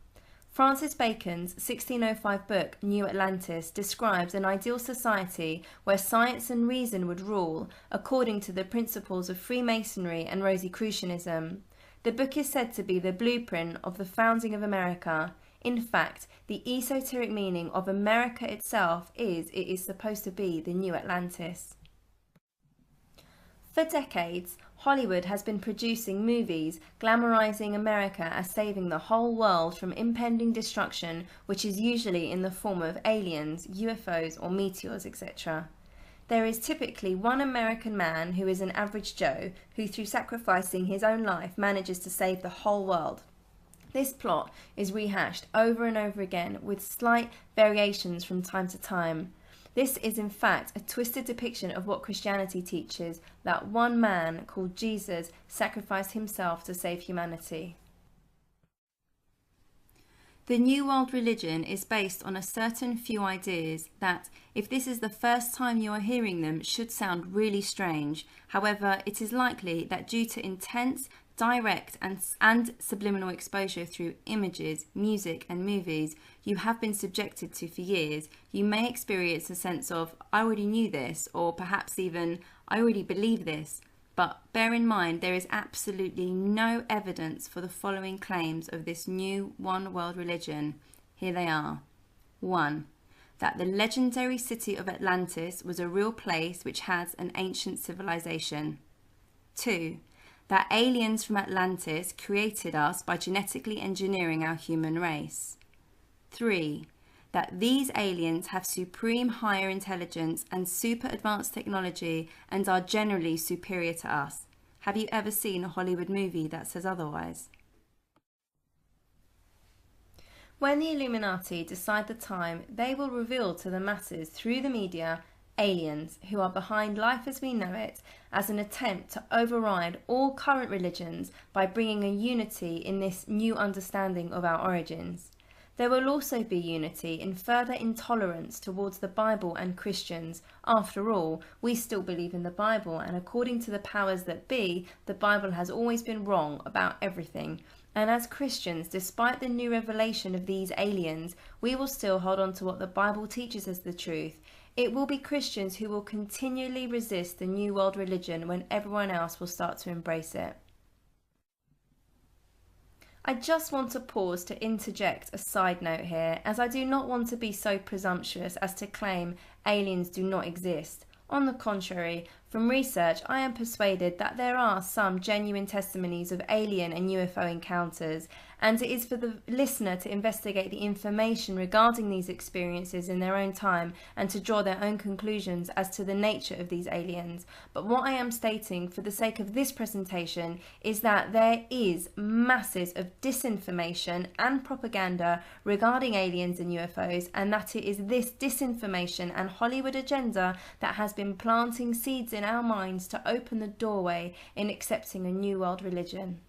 Francis Bacon's 1605 book, New Atlantis, describes an ideal society where science and reason would rule, according to the principles of Freemasonry and Rosicrucianism. The book is said to be the blueprint of the founding of America. In fact, the esoteric meaning of America itself is it is supposed to be the New Atlantis. For decades, Hollywood has been producing movies glamorizing America as saving the whole world from impending destruction, which is usually in the form of aliens, UFOs or meteors, etc. There is typically one American man who is an average Joe who, through sacrificing his own life, manages to save the whole world. This plot is rehashed over and over again with slight variations from time to time. This is in fact a twisted depiction of what Christianity teaches, that one man called Jesus sacrificed himself to save humanity. The New World religion is based on a certain few ideas that, if this is the first time you are hearing them, should sound really strange. However, it is likely that due to intense, direct and subliminal exposure through images, music and movies you have been subjected to for years, you may experience a sense of, I already knew this, or perhaps even, I already believe this. But bear in mind, there is absolutely no evidence for the following claims of this new one world religion. Here they are. 1. That the legendary city of Atlantis was a real place which has an ancient civilization. 2. That aliens from Atlantis created us by genetically engineering our human race. 3. That these aliens have supreme higher intelligence and super advanced technology and are generally superior to us. Have you ever seen a Hollywood movie that says otherwise? When the Illuminati decide the time, they will reveal to the masses through the media aliens who are behind life as we know it, as an attempt to override all current religions by bringing a unity in this new understanding of our origins. There will also be unity in further intolerance towards the Bible and Christians. After all, we still believe in the Bible, and according to the powers that be, the Bible has always been wrong about everything. And as Christians, despite the new revelation of these aliens, we will still hold on to what the Bible teaches as the truth. It will be Christians who will continually resist the New World religion when everyone else will start to embrace it. I just want to pause to interject a side note here, as I do not want to be so presumptuous as to claim aliens do not exist. On the contrary, from research, I am persuaded that there are some genuine testimonies of alien and UFO encounters, and it is for the listener to investigate the information regarding these experiences in their own time and to draw their own conclusions as to the nature of these aliens. But what I am stating for the sake of this presentation is that there is masses of disinformation and propaganda regarding aliens and UFOs, and that it is this disinformation and Hollywood agenda that has been planting seeds in our minds to open the doorway in accepting a new world religion.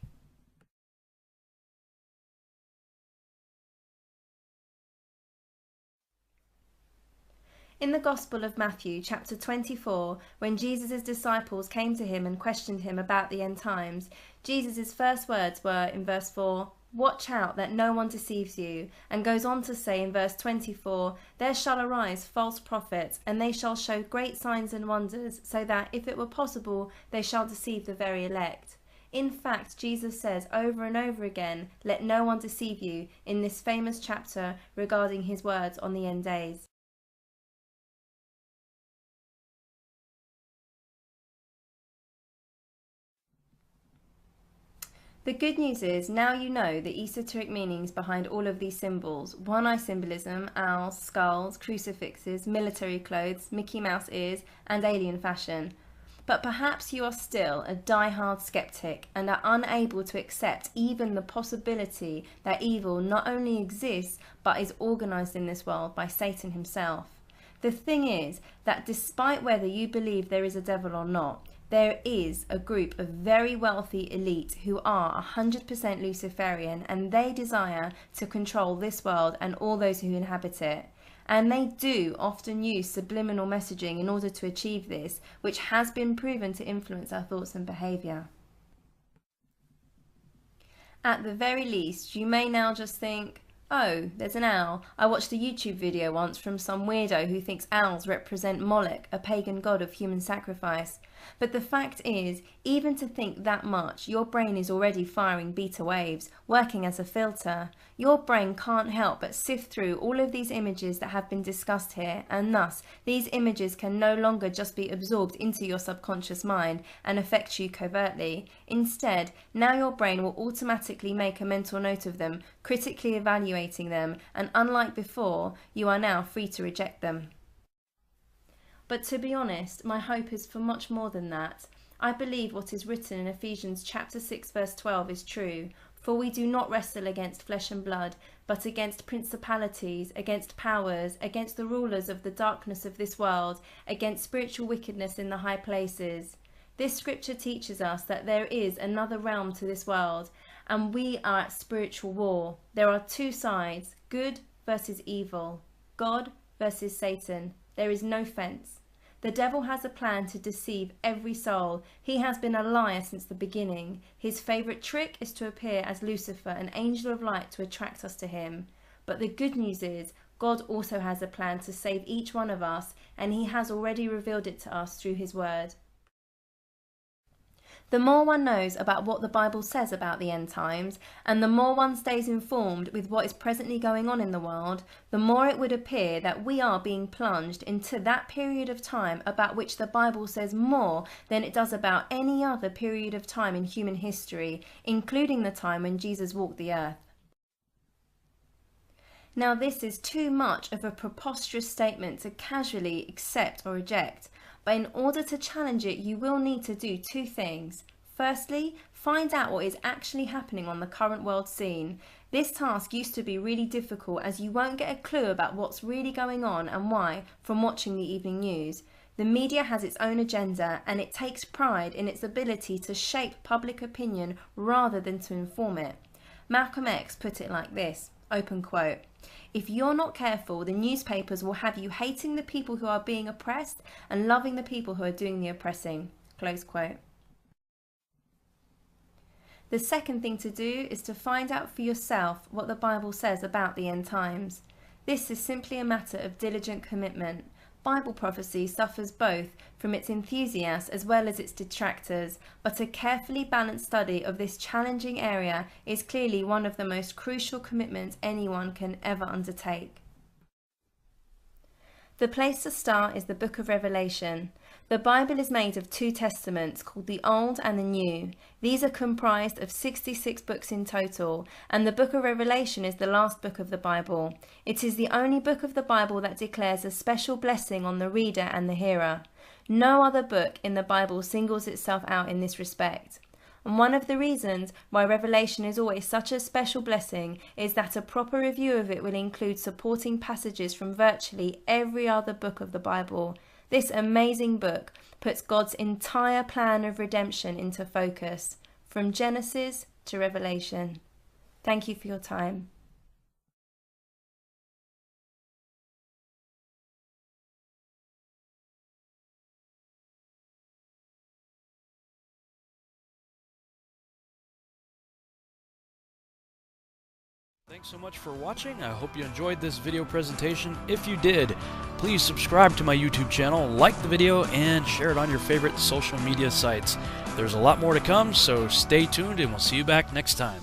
In the Gospel of Matthew, chapter 24, when Jesus' disciples came to him and questioned him about the end times, Jesus' first words were, in verse 4, "Watch out that no one deceives you," and goes on to say in verse 24, "There shall arise false prophets, and they shall show great signs and wonders, so that, if it were possible, they shall deceive the very elect." In fact, Jesus says over and over again, "Let no one deceive you," in this famous chapter regarding his words on the end days. The good news is, now you know the esoteric meanings behind all of these symbols: one-eye symbolism, owls, skulls, crucifixes, military clothes, Mickey Mouse ears, and alien fashion. But perhaps you are still a die-hard skeptic and are unable to accept even the possibility that evil not only exists, but is organized in this world by Satan himself. The thing is that despite whether you believe there is a devil or not, there is a group of very wealthy elite who are 100% Luciferian, and they desire to control this world and all those who inhabit it. And they do often use subliminal messaging in order to achieve this, which has been proven to influence our thoughts and behaviour. At the very least, you may now just think, oh, there's an owl. I watched a YouTube video once from some weirdo who thinks owls represent Moloch, a pagan god of human sacrifice. But the fact is, even to think that much, your brain is already firing beta waves, working as a filter. Your brain can't help but sift through all of these images that have been discussed here, and thus, these images can no longer just be absorbed into your subconscious mind and affect you covertly. Instead, now your brain will automatically make a mental note of them, critically evaluating them, and unlike before, you are now free to reject them. But to be honest, my hope is for much more than that. I believe what is written in Ephesians chapter 6 verse 12 is true. For we do not wrestle against flesh and blood, but against principalities, against powers, against the rulers of the darkness of this world, against spiritual wickedness in the high places. This scripture teaches us that there is another realm to this world, and we are at spiritual war. There are two sides, good versus evil, God versus Satan. There is no fence. The devil has a plan to deceive every soul. He has been a liar since the beginning. His favourite trick is to appear as Lucifer, an angel of light, to attract us to him. But the good news is, God also has a plan to save each one of us, and he has already revealed it to us through his word. The more one knows about what the Bible says about the end times, and the more one stays informed with what is presently going on in the world, the more it would appear that we are being plunged into that period of time about which the Bible says more than it does about any other period of time in human history, including the time when Jesus walked the earth. Now, this is too much of a preposterous statement to casually accept or reject. But in order to challenge it, you will need to do two things. Firstly, find out what is actually happening on the current world scene. This task used to be really difficult, as you won't get a clue about what's really going on and why from watching the evening news. The media has its own agenda, and it takes pride in its ability to shape public opinion rather than to inform it. Malcolm X put it like this, open quote, "If you're not careful, the newspapers will have you hating the people who are being oppressed and loving the people who are doing the oppressing." Close quote. The second thing to do is to find out for yourself what the Bible says about the end times. This is simply a matter of diligent commitment. Bible prophecy suffers both from its enthusiasts as well as its detractors, but a carefully balanced study of this challenging area is clearly one of the most crucial commitments anyone can ever undertake. The place to start is the book of Revelation. The Bible is made of two testaments called the Old and the New. These are comprised of 66 books in total, and the book of Revelation is the last book of the Bible. It is the only book of the Bible that declares a special blessing on the reader and the hearer. No other book in the Bible singles itself out in this respect. And one of the reasons why Revelation is always such a special blessing is that a proper review of it will include supporting passages from virtually every other book of the Bible. This amazing book puts God's entire plan of redemption into focus, from Genesis to Revelation. Thank you for your time. Thanks so much for watching. I hope you enjoyed this video presentation. If you did, please subscribe to my YouTube channel, like the video, and share it on your favorite social media sites. There's a lot more to come, so stay tuned and we'll see you back next time.